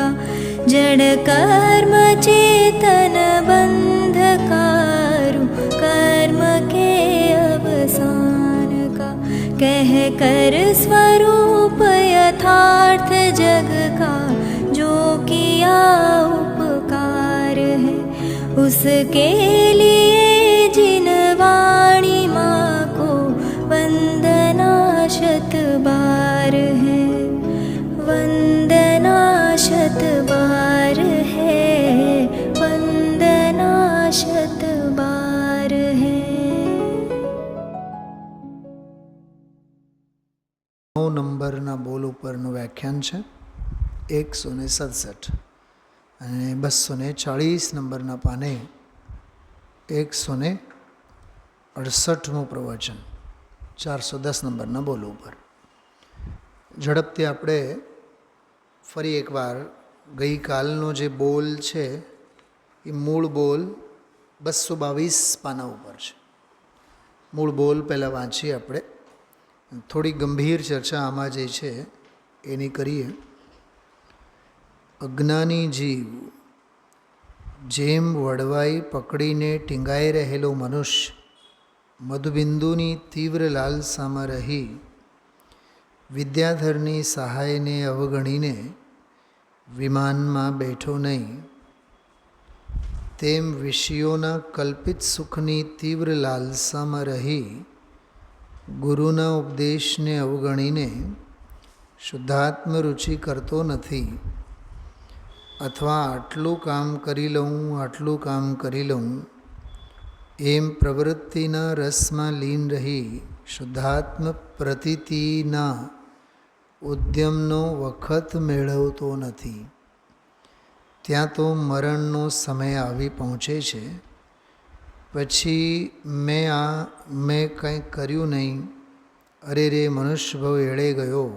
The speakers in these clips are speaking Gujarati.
का जड़ कर्म चेतन बंधकारु कर्म के अवसान का कह कर स्वरूप यथार्थ जग का जो किया उपकार है उसके लिए जिन वाणी माँ को वंदना शत बार है वंदना शत बार है वंदना शत बार है। 9 નંબરના બોલ ઉપરનું વ્યાખ્યાન છે 167 અને 240 નંબરના પાને 168મું પ્રવચન 410 નંબરના બોલ ઉપર. ઝડપથી આપણે ફરી એકવાર ગઈકાલનો જે બોલ છે એ મૂળ બોલ 222 પાના ઉપર છે. મૂળ બોલ પહેલાં વાંચીએ આપણે. થોડી ગંભીર ચર્ચા આમાં જે છે એની કરીએ. અજ્ઞાની જીવ જેમ વડવાઈ પકડીને ટીંગાઈ રહેલો મનુષ્ય મધુબિંદુની તીવ્ર લાલસામાં રહી વિદ્યાધરની સહાયને અવગણીને વિમાનમાં બેઠો નહીં, તેમ વિષયોના કલ્પિત સુખની તીવ્ર લાલસામાં રહી ગુરુના ઉપદેશને અવગણીને શુદ્ધાત્મ રુચિ કરતો નથી, અથવા આટલું કામ કરી લઉં એમ પ્રવૃત્તિના રસમાં લીન રહી શુદ્ધાત્મ પ્રતીતિના ઉદ્યમનો વખત મેળવતો નથી, ત્યાં તો મરણનો સમય આવી પહોંચે છે. પછી મેં કંઈ કર્યું નહીં, અરે રે મનુષ્યભવ એળે ગયો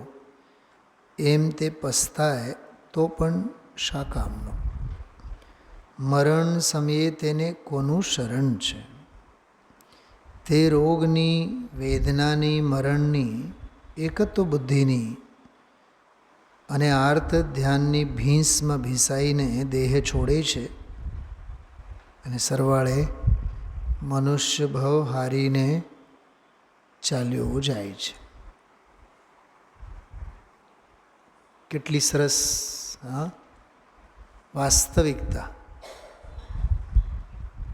એમ તે પસ્તાય તો પણ શા કામનો? મરણ સમયે તેને કોનું શરણ છે? તે રોગની, વેદનાની, મરણની, એક તો બુદ્ધિની અને આર્ત ધ્યાનની ભીંસમાં ભીસાઈને દેહ છોડે છે અને સરવાળે મનુષ્ય ભવ હારીને ચાલ્યો જાય છે. કેટલી સરસ વાસ્તવિકતા!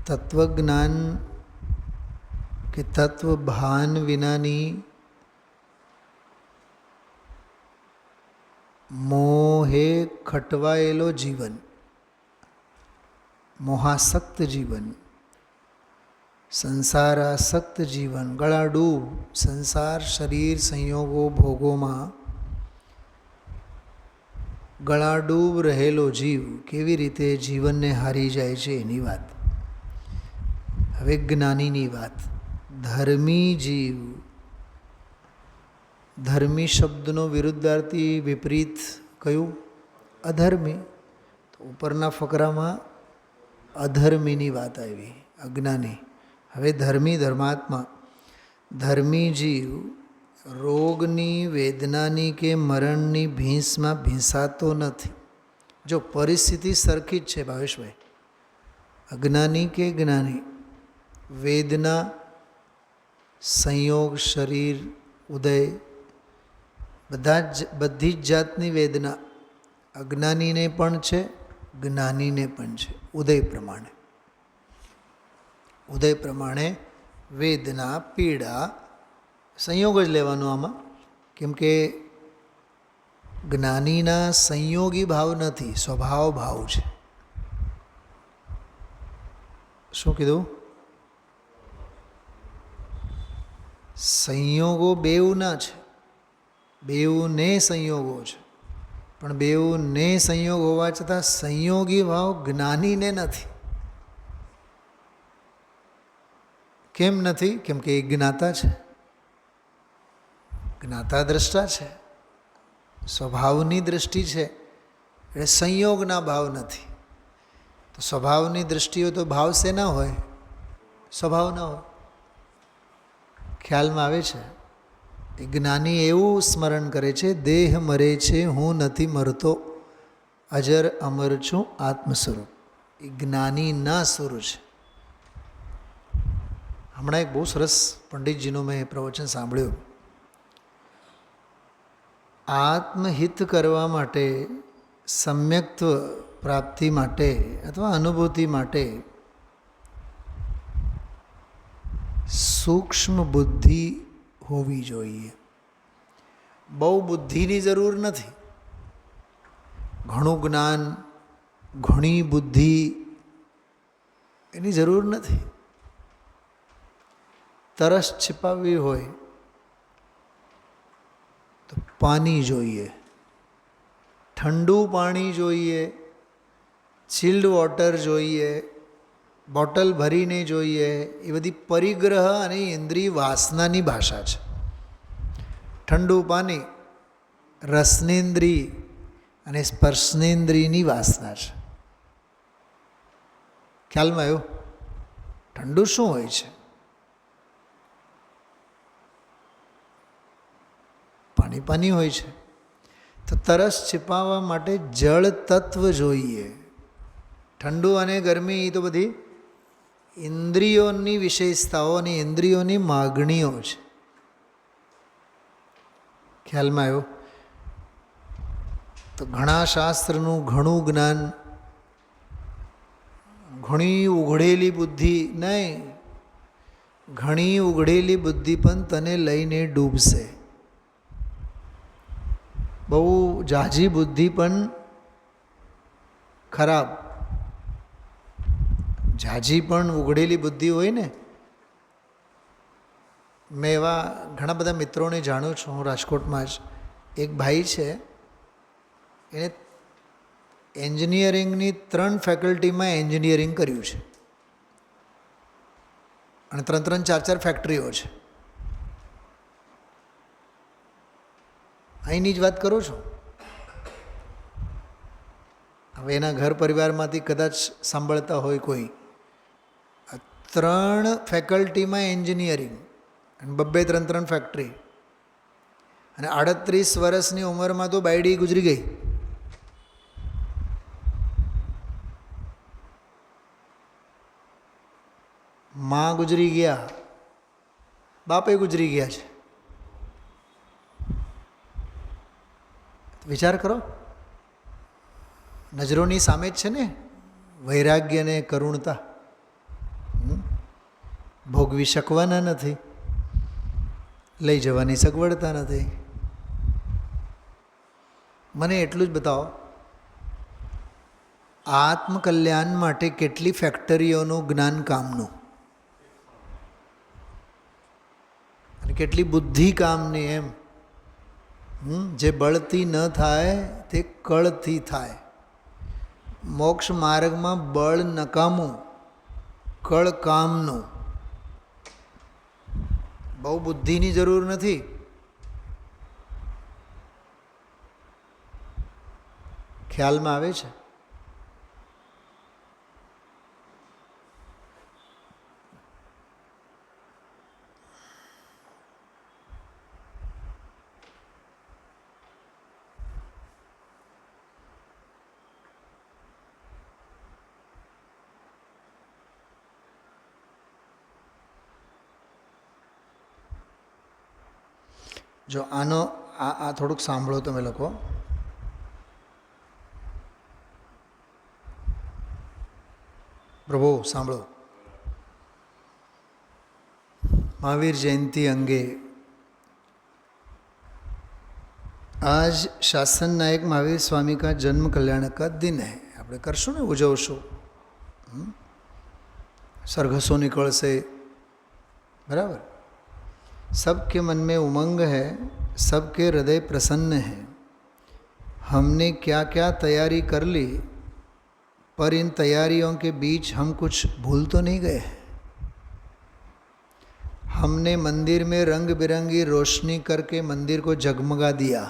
તત્વજ્ઞાન કે તત્વભાન વિનાની મોહે ખટવાયેલો જીવન, મોહાસક્ત જીવન, સંસારાસક્ત જીવન, ગળાડૂબ સંસાર શરીર સંયોગો ભોગોમાં ગળાડૂબ રહેલો જીવ કેવી રીતે જીવનને હારી જાય છે એની વાત. હવે જ્ઞાનીની વાત. ધર્મી જીવ, ધર્મી શબ્દનો વિરુદ્ધાર્થી વિપરીત કયું? અધર્મી. તો ઉપરના ફકરામાં અધર્મીની વાત આવી, અજ્ઞાની. હવે ધર્મી, ધર્માત્મા. ધર્મી જીવ રોગની, વેદનાની કે મરણની ભીંસમાં ભીંસાતો નથી. જો પરિસ્થિતિ સરખી જ છે ભાવેશભાઈ, અજ્ઞાની કે જ્ઞાની, વેદના, સંયોગ, શરીર, ઉદય, બધી જ જાતની વેદના અજ્ઞાનીને પણ છે, જ્ઞાનીને પણ છે. ઉદય પ્રમાણે વેદના, પીડા, સંયોગ જ લેવાનો આમાં. કેમ કે જ્ઞાનીના સંયોગી ભાવ નથી, સ્વભાવ ભાવ છે. શું કીધું? સંયોગો બેઉના છે, બેઉને સંયોગો છે, પણ બેઉને સંયોગ હોવા છતાં સંયોગી ભાવ જ્ઞાનીને નથી. કેમ નથી? કેમ કે એ જ્ઞાતા છે, જ્ઞાતા દ્રષ્ટા છે, સ્વભાવની દૃષ્ટિ છે, એટલે સંયોગના ભાવ નથી. તો સ્વભાવની દૃષ્ટિઓ તો ભાવ સે ના હોય, સ્વભાવ ના હોય. ખ્યાલમાં આવે છે? એ જ્ઞાની એવું સ્મરણ કરે છે, દેહ મરે છે, હું નથી મરતો. અજર અમર છું આત્મ સ્વરૂપ. એ જ્ઞાનીના સ્વરૂપ છે. હમણાં એક બહુ સરસ પંડિતજીનું મેં પ્રવચન સાંભળ્યું. આત્મહિત કરવા માટે, સમ્યક્ત્વ પ્રાપ્તિ માટે અથવા અનુભૂતિ માટે સૂક્ષ્મ બુદ્ધિ હોવી જોઈએ. બહુ બુદ્ધિની જરૂર નથી. ઘણું જ્ઞાન, ઘણી બુદ્ધિ એની જરૂર નથી. તરસ छिपाવવી હોય તો પાણી જોઈએ, ઠંડુ પાણી જોઈએ, ચિલ્ડ વોટર જોઈએ, બોટલ ભરીને જોઈએ. એ બધી પરિગ્રહ અને ઇન્દ્રિય વાસનાની ભાષા છે. ઠંડુ પાણી રસનેન્દ્રિય અને સ્પર્શનેન્દ્રિયની વાસના છે. ખ્યાલમાં આવ્યો? ઠંડુ શું હોય છે? પાણી પાણી હોય છે. તો તરસ छिपाવવા માટે જળ તત્વ જોઈએ. ઠંડુ અને ગરમી એ તો બધી ઇન્દ્રિયોની વિશેષતાઓ અને ઇન્દ્રિયોની માગણીઓ છે. ખ્યાલમાં આવ્યો? તો ઘણા શાસ્ત્રનું ઘણું જ્ઞાન, ઘણી ઉઘડેલી બુદ્ધિ નહીં, ઘણી ઉઘડેલી બુદ્ધિ પણ તને લઈને ડૂબશે. બહુ ઝાઝી બુદ્ધિ પણ ખરાબ. ઝાઝી પણ ઉઘડેલી બુદ્ધિ હોય ને. મેં એવા ઘણા બધા મિત્રોને જાણું છું. હું રાજકોટમાં જ એક ભાઈ છે, એને એન્જિનિયરિંગની 3 ફેકલ્ટીમાં એન્જિનિયરિંગ કર્યું છે અને 3-3, 4-4 ફેક્ટરીઓ છે. અહીંની જ વાત કરું છું. હવે એના ઘર પરિવારમાંથી કદાચ સાંભળતા હોય કોઈ. 3 ફેકલ્ટીમાં એન્જિનિયરિંગ અને 2-3 ફેક્ટરી, અને 38 વર્ષની ઉંમરમાં તો બાયડી ગુજરી ગઈ. માં ગુજરી ગયા, બાપે ગુજરી ગયા છે. વિચાર કરો. નજરોની સામે જ છે ને વૈરાગ્ય અને કરુણતા. ભોગવી શકવાના નથી, લઈ જવાની સગવડતા નથી. મને એટલું જ બતાવો, આત્મકલ્યાણ માટે કેટલી ફેક્ટરીઓનું જ્ઞાન કામનું અને કેટલી બુદ્ધિ કામની. એમ જે બળથી ન થાય તે કળથી થાય. મોક્ષ માર્ગમાં બળ નકામું, કળ કામનું. બહુ બુદ્ધિની જરૂર નથી. ખ્યાલમાં આવે છે? જો આનો આ થોડુંક સાંભળો તમે લોકો. પ્રભુ સાંભળો. महावीर जयंती अंगे आज शासन नायक महावीर स्वामी का जन्म कल्याण का दिन है. આપણે કરશું ને, ઉજવશું. સરઘસો નીકળશે, બરાબર. सबके मन में उमंग है, सबके हृदय प्रसन्न है. हमने क्या क्या तैयारी कर ली, पर इन तैयारियों के बीच हम कुछ भूल तो नहीं गए. हमने मंदिर में रंग बिरंगी रोशनी करके मंदिर को जगमगा दिया,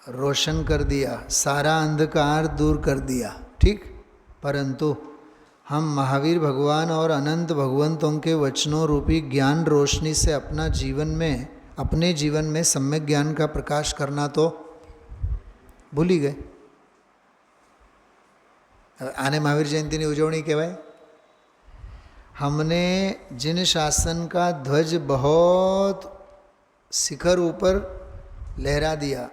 रोशन कर दिया, सारा अंधकार दूर कर दिया, ठीक. परंतु हम महावीर भगवान और अनंत भगवंतों के वचनों रूपी ज्ञान रोशनी से अपने जीवन में सम्यक ज्ञान का प्रकाश करना तो भूल ही गए. आने महावीर जयंती की उजवणी कहवाय। हमने जिन शासन का ध्वज बहुत शिखर ऊपर लहरा दिया,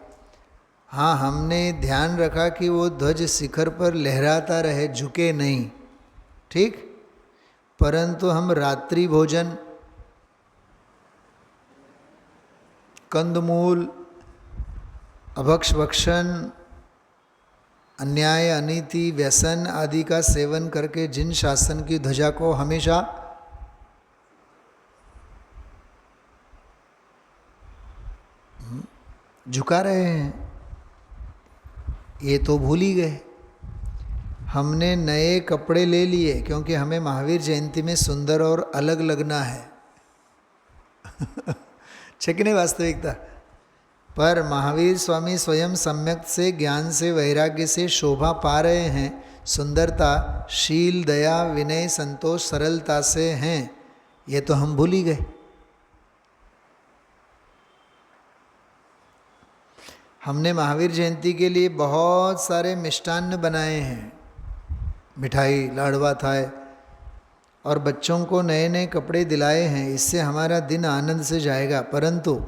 हाँ हमने ध्यान रखा कि वो ध्वज शिखर पर लहराता रहे, झुके नहीं, ठीक। परंतु हम रात्रि भोजन, कंदमूल, अभक्ष भक्षण, अन्याय, अनीति, व्यसन आदि का सेवन करके जिन शासन की ध्वजा को हमेशा झुका रहे हैं, ये तो भूल ही गए। हमने नए कपड़े ले लिए क्योंकि हमें महावीर जयंती में सुंदर और अलग लगना है। छे कि नहीं वास्तविकता? पर महावीर स्वामी स्वयं सम्यक से, ज्ञान से, वैराग्य से शोभा पा रहे हैं। सुंदरता शील, दया, विनय, संतोष, सरलता से हैं, ये तो हम भूल ही गए। हमने महावीर जयंती के लिए बहुत सारे मिष्टान्न बनाए हैं, मिठाई, लाड़वा थाय, और बच्चों को नए नए कपड़े दिलाए हैं। इससे हमारा दिन आनंद से जाएगा। परंतु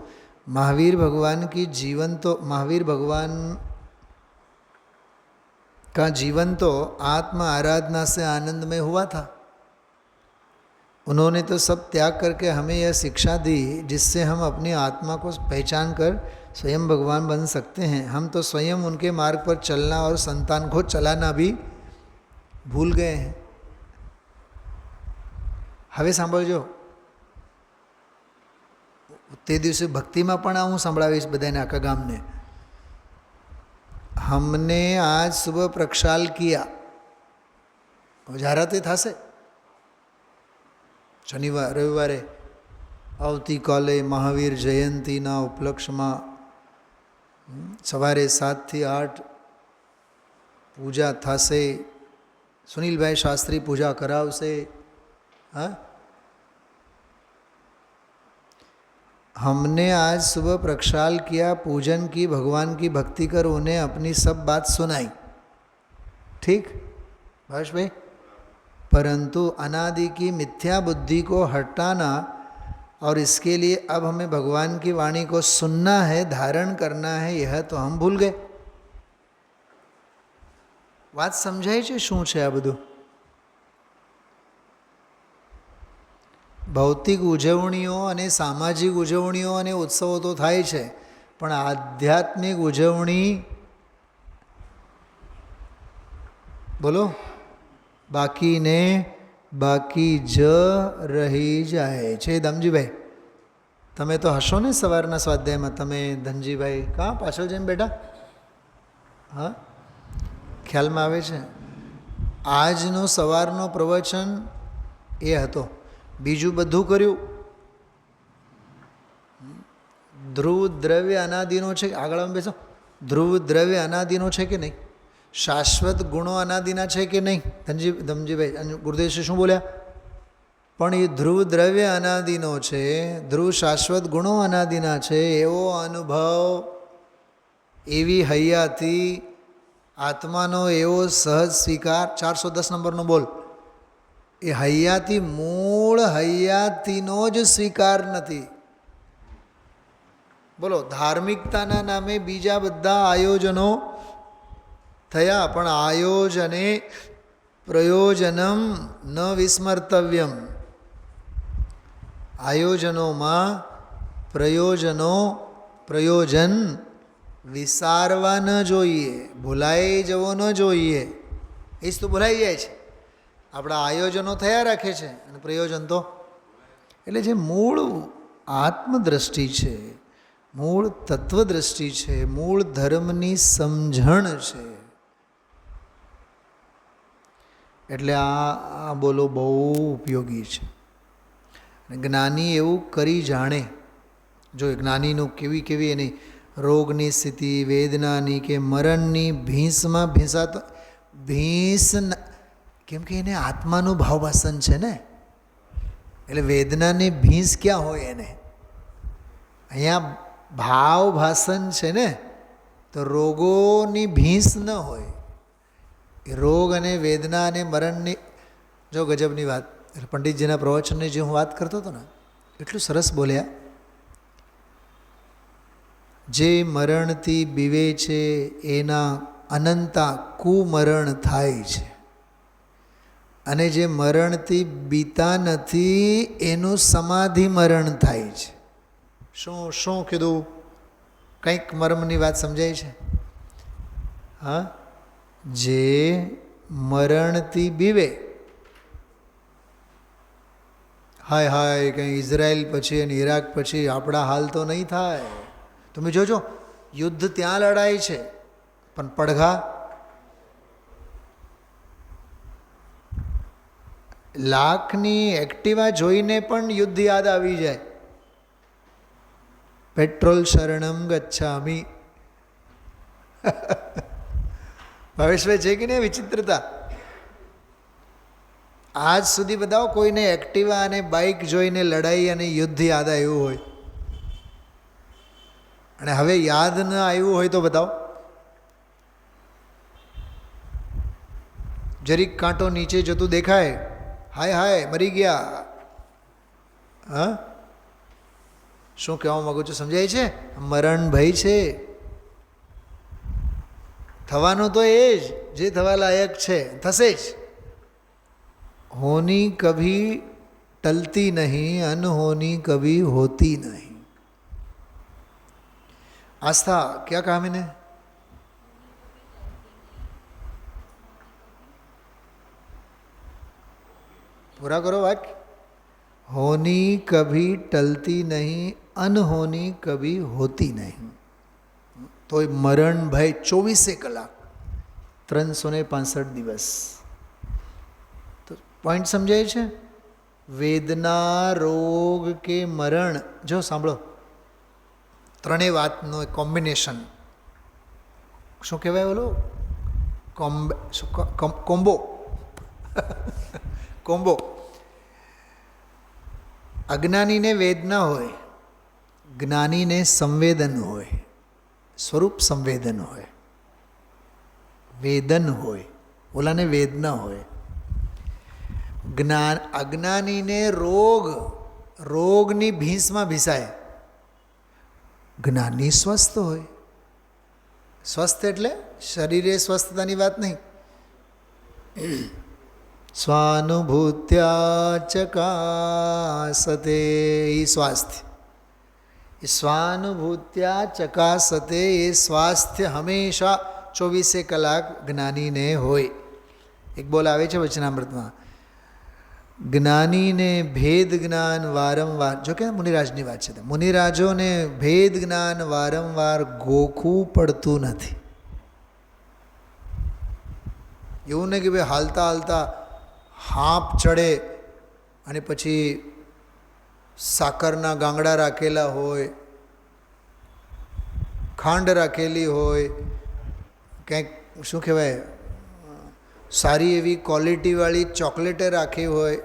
महावीर भगवान की जीवन तो, महावीर भगवान का जीवन तो आत्म आराधना से आनंद में हुआ था। उन्होंने तो सब त्याग करके हमें यह शिक्षा दी जिससे हम अपनी आत्मा को पहचान कर स्वयं भगवान बन सकते हैं। हम तो स्वयं उनके मार्ग पर चलना और संतान को चलाना भी भूल गए हैं। હવે સાંભળજો, તે દિવસે ભક્તિમાં પણ હું સંભળાવીશ બધાને, આખા ગામને। हमने आज सुबह प्रक्षाल किया, જાહેરાત થશે શનિવાર રવિવારે આવતીકાલે મહાવીર જયંતીના ઉપલક્ષમાં સવારે 7 થી 8 પૂજા થશે। સુનિલભાઈ શાસ્ત્રી પૂજા કરાવશે। हाँ, हमने आज सुबह प्रक्षाल किया, पूजन की, भगवान की भक्ति कर उन्हें अपनी सब बात सुनाई, ठीक भाष भाई। परंतु अनादि की मिथ्या बुद्धि को हटाना और इसके लिए अब हमें भगवान की वाणी को सुनना है, धारण करना है, यह तो हम भूल गए। बात समझाई छे शू छे आ बधुं? भौतिक उजवणीओ अने सामाजिक उजवणीओ अने उत्सवो तो थाय छे, पण आध्यात्मिक उजवणी बोलो बाकी ने बाकी ज रही जाए छे। धमजीभाई तमे तो हशो ने सवारना स्वाध्यायमां, तमे धनजीभाई कहाँ पाछळ जईने बेटा? हाँ, ख्यालमां आवे छे? आजनो सवारनो प्रवचन ए हतो। बीजू बधु कर्यु। ध्रुव द्रव्य अनादिनो छे, आगळ बेसो। ध्रुव द्रव्य अनादिनो छे कि नहीं? शाश्वत गुणों अनादिना छे कि नहीं? धमजीभाई गुरुदेव शू बोल्या? पण ये ध्रुव द्रव्य अनादिनो छे, ध्रुव शाश्वत गुणों अनादिना छे, एवो अनुभव, एवी हयाती, आत्मानो एवो सहज स्वीकार। 410 नंबरनो बोल। એ હૈયાતી મૂળ હૈયાતીનો જ સ્વીકાર નથી। બોલો, ધાર્મિકતાના નામે બીજા બધા આયોજનો થયા, પણ આયોજને પ્રયોજનમ ન વિસ્મર્તવ્યમ। આયોજનોમાં પ્રયોજન વિસારવા ન જોઈએ, ભૂલાઈ જવો ન જોઈએ। એ જ તો ભૂલાઈ જાય છે। આપણા આયોજનો થયા રાખે છે અને પ્રયોજન તો, એટલે જે મૂળ આત્મદ્રષ્ટિ છે, મૂળ તત્વદ્રષ્ટિ છે, મૂળ ધર્મની સમજણ છે, એટલે આ બોલો બહુ ઉપયોગી છે। જ્ઞાની એવું કરી જાણે, જો જ્ઞાનીનું કેવી કેવી એની રોગની સ્થિતિ, વેદનાની કે મરણની ભીંસમાં ભીંસાતો, ભીંસ કેમ કે એને આત્માનું ભાવવાસન છે ને, એટલે વેદનાની ભીંસ ક્યાં હોય એને? અહીંયા ભાવ ભાસન છે ને, તો રોગોની ભીંસ ન હોય। એ રોગ અને વેદના અને મરણની જો ગજબની વાત, પંડિતજીના પ્રવચનની જે હું વાત કરતો હતો ને, એટલું સરસ બોલ્યા. જે મરણથી બીવે છે એના અનંતા કુમરણ થાય છે, અને જે મરણથી બીતા નથી એનું સમાધિ મરણ થાય છે. શું શું કીધું? કંઈક મર્મની વાત સમજાય છે? હા, જે મરણથી બીવે, હાય હાય કંઈ ઇઝરાયલ પછી અને ઈરાક પછી આપણા હાલ તો નહીં થાય. તમે જોજો, યુદ્ધ ત્યાં લડાય છે પણ પડઘા લાખની એક્ટિવા જોઈને પણ યુદ્ધ યાદ આવી જાય. પેટ્રોલ શરણમ ગચ્છામિ. ભાવેશભાઈ છે કે નહીં વિચિત્રતા? આજ સુધી બતાવો કોઈને એક્ટિવા અને બાઇક જોઈને લડાઈ અને યુદ્ધ યાદ આવ્યું હોય, અને હવે યાદ ન આવ્યું હોય તો બતાવો. જરીક કાંટો નીચે જતું દેખાય, હાય હાય મરી ગયા. હા, શું કહેવા માગું છું સમજાય છે? મરણ ભય છે. થવાનું તો એ જ જે થવા લાયક છે, થશે જ. હોની કભી ટલતી નહીં, અનહોની કભી હોતી નહીં. आस्था क्या कहा मैंने? पूरा करो वाक्य. होनी कभी टलती नहीं, अनहोनी कभी होती नहीं. तो मरण भय 24 कलाक 365 દિવસ. તો પોઈન્ટ સમજાય છે? વેદના, રોગ કે મરણ, જો સાંભળો, ત્રણેય વાતનો કોમ્બિનેશન. શું કહેવાય ઓલો? કોમ્બો. કોમ્બો. અજ્ઞાનીને વેદના હોય, જ્ઞાનીને સંવેદન હોય, સ્વરૂપ સંવેદન હોય, વેદન હોય, ઓલાને વેદના હોય. અજ્ઞાનીને રોગ, રોગની ભીંસમાં ભીસાય. જ્ઞાની સ્વસ્થ હોય. સ્વસ્થ એટલે શરીરે સ્વસ્થતાની વાત નહીં. સ્વાનુભૂત્યા ચકાસતે એ સ્વાસ્થ્ય. એ સ્વાનુભૂત્યા ચકાસતે એ સ્વાસ્થ્ય હંમેશા 24 કલાક જ્ઞાનીને હોય. એક બોલ આવે છે વચનામૃતમાં, જ્ઞાનીને ભેદ જ્ઞાન વારંવાર, જો કે મુનિરાજની વાત છે, મુનિરાજોને ભેદ જ્ઞાન વારંવાર ગોખવું પડતું નથી. એવું નહીં કે ભાઈ હાલતા હાલતા હાંપ ચડે અને પછી સાકરના ગાંગડા રાખેલા હોય, ખાંડ રાખેલી હોય, કંઈક શું કહેવાય સારી એવી ક્વોલિટીવાળી ચોકલેટે રાખી હોય.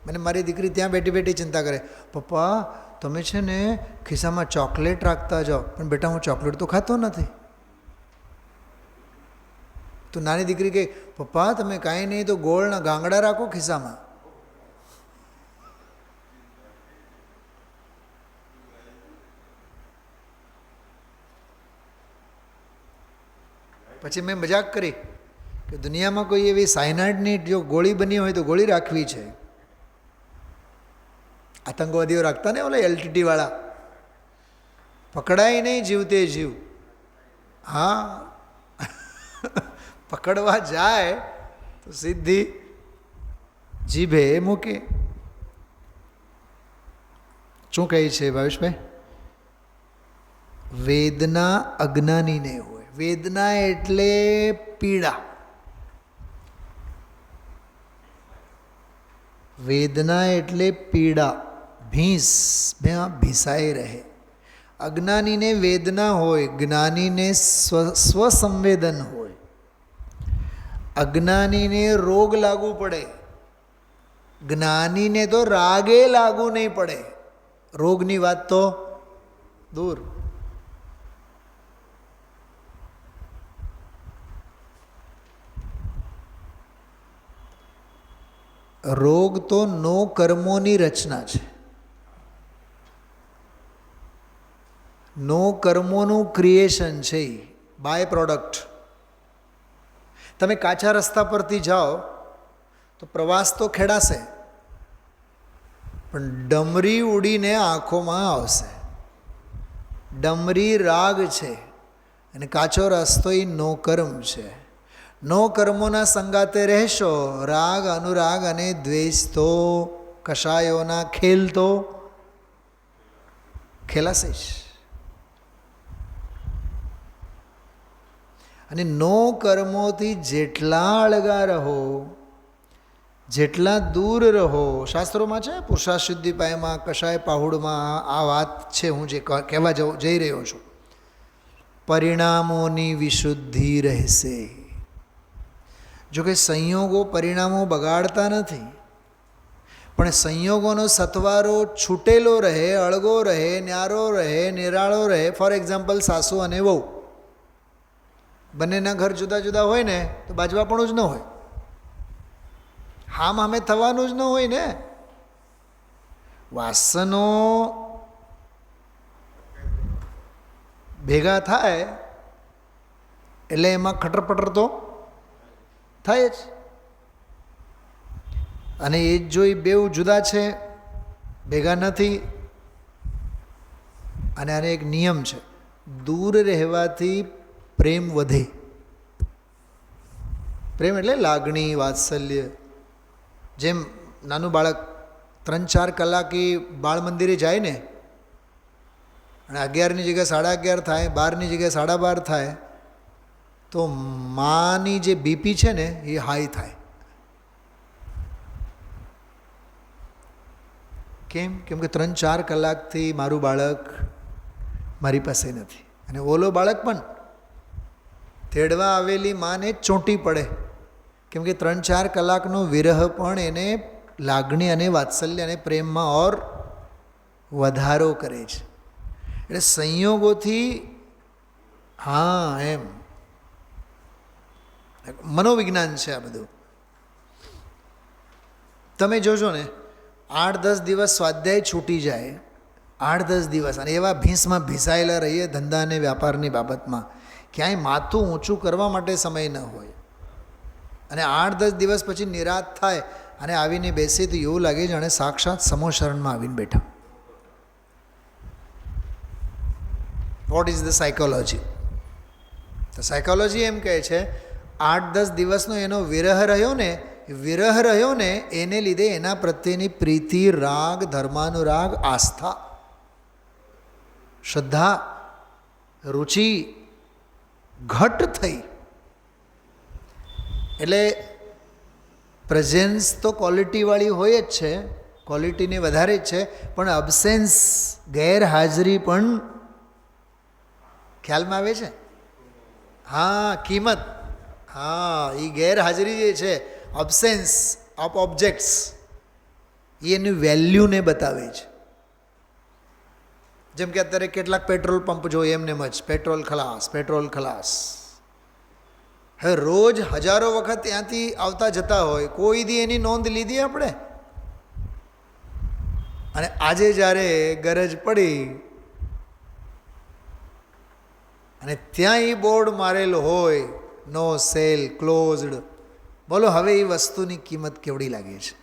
મને મારી દીકરી ત્યાં બેઠી બેઠી ચિંતા કરે, પપ્પા તમે છે ને ખિસ્સામાં ચોકલેટ રાખતા જાઓ. પણ બેટા હું ચોકલેટ તો ખાતો નથી. તો નાની દીકરી કહે, પપ્પા તમે કાંઈ નહીં તો ગોળના ગાંગડા રાખો ખિસ્સામાં. પછી મેં મજાક કરી કે દુનિયામાં કોઈ એવી સાયનાઇડની જો ગોળી બની હોય તો ગોળી રાખવી છે. આતંકવાદીઓ રાખતા ને ઓલા LTT વાળા, પકડાય નહીં જીવતે જીવ. હા, પકડવા જાય તો સીધી જીભે મૂકે. શું કહે છે ભાવેશભાઈ? વેદના અજ્ઞાનીને હોય. વેદના એટલે પીડા. વેદના એટલે પીડા, ભીંસ ભીસાઈ રહે. અજ્ઞાનીને વેદના હોય, જ્ઞાનીને સ્વસંવેદન હોય. અજ્ઞાનીને રોગ લાગુ પડે, જ્ઞાનીને તો રાગે લાગુ નહીં પડે. રોગની વાત તો દૂર. રોગ તો નો કર્મોની રચના છે. નો કર્મોનું ક્રિએશન છે, બાય પ્રોડક્ટ. તમે કાચા રસ્તા પરથી જાઓ તો પ્રવાસ તો ખેડાશે, પણ ડમરી ઉડીને આંખોમાં આવશે. ડમરી રાગ છે અને કાચો રસ્તો એ નો કર્મ છે. નો કર્મોના સંગાતે રહેશો, રાગ અનુરાગ અને દ્વેષ તો કષાયોના ખેલ તો ખેલાશે જ. અને નો કર્મોથી જેટલા અળગા રહો, જેટલા દૂર રહો, શાસ્ત્રોમાં છે, પુરુષાર્થ શુદ્ધિ પાયમાં કશાય પાહુડમાં આ વાત છે, હું જે કહેવા જઈ રહ્યો છું. પરિણામોની વિશુદ્ધિ રહેશે. જોકે સંયોગો પરિણામો બગાડતા નથી, પણ સંયોગોનો સથવારો છૂટેલો રહે, અળગો રહે, ન્યારો રહે, નિરાળો રહે. ફોર એક્ઝામ્પલ, સાસુ અને વહુ બંનેના ઘર જુદા જુદા હોય ને તો બાજવાપણું જ ન હોય, હામ હામે થવાનું જ ન હોય ને. વાસનો ભેગા થાય એટલે એમાં ખટરપટર તો થાય જ. અને એ જો એ બેઉ જુદા છે, ભેગા નથી. અને આને એક નિયમ છે, દૂર રહેવાથી પ્રેમ વધે. પ્રેમ એટલે લાગણી, વાત્સલ્ય. જેમ નાનું બાળક 3-4 કલાક એ બાળ મંદિરે જાય ને, અને 11ની જગ્યાએ 11:30 થાય, 12ની જગ્યાએ 12:30 થાય, તો માની જે બીપી છે ને એ હાઈ થાય. કેમ? કેમ કે 3-4 કલાકથી મારું બાળક મારી પાસે નથી. અને ઓલો બાળક પણ તેડવા આવેલી માને ચોંટી પડે, કેમ કે 3-4 કલાકનો વિરહ પણ એને લાગણી અને વાત્સલ્ય અને પ્રેમમાં ઓર વધારો કરે છે. એટલે સંયોગોથી, હા, એમ મનોવિજ્ઞાન છે આ બધું. તમે જોજો ને, 8-10 દિવસ સ્વાધ્યાય છૂટી જાય, 8-10 દિવસ, અને એવા ભીંસમાં ભીસાયેલા રહીએ ધંધા અને વ્યાપારની બાબતમાં, ક્યાંય માથું ઊંચું કરવા માટે સમય ન હોય. અને 8-10 દિવસ પછી નિરાશ થાય અને આવીને બેસે તો એવું લાગે જાણે સાક્ષાત સમોશરણમાં આવીને બેઠા. What is the psychology? તો સાયકોલોજી એમ કહે છે, 8-10 દિવસનો એનો વિરહ રહ્યો ને એને લીધે એના પ્રત્યેની પ્રીતિ, રાગ, ધર્માનુરાગ, આસ્થા, શ્રદ્ધા, રુચિ ઘટ થઈ. એટલે પ્રેઝન્સ તો ક્વોલિટીવાળી હોય જ છે, ક્વોલિટીને વધારે જ છે, પણ અબસેન્સ, ગેરહાજરી પણ ખ્યાલમાં આવે છે. હા, કિંમત, હા, એ ગેરહાજરી જે છે, અબસેન્સ ઓફ ઓબ્જેક્ટ્સ, એ એની વેલ્યુને બતાવે છે. જેમ કે અત્યારે કેટલાક પેટ્રોલ પંપ જોઈએ એમનેમ જ પેટ્રોલ ખલાસ, પેટ્રોલ ખલાસ. હવે રોજ હજારો વખત ત્યાંથી આવતા જતા હોય, કોઈ દી એની નોંધ લીધી આપણે? અને આજે જ્યારે ગરજ પડી અને ત્યાં એ બોર્ડ મારેલું હોય, નો સેલ, ક્લોઝડ, બોલો હવે એ વસ્તુની કિંમત કેવડી લાગે છે?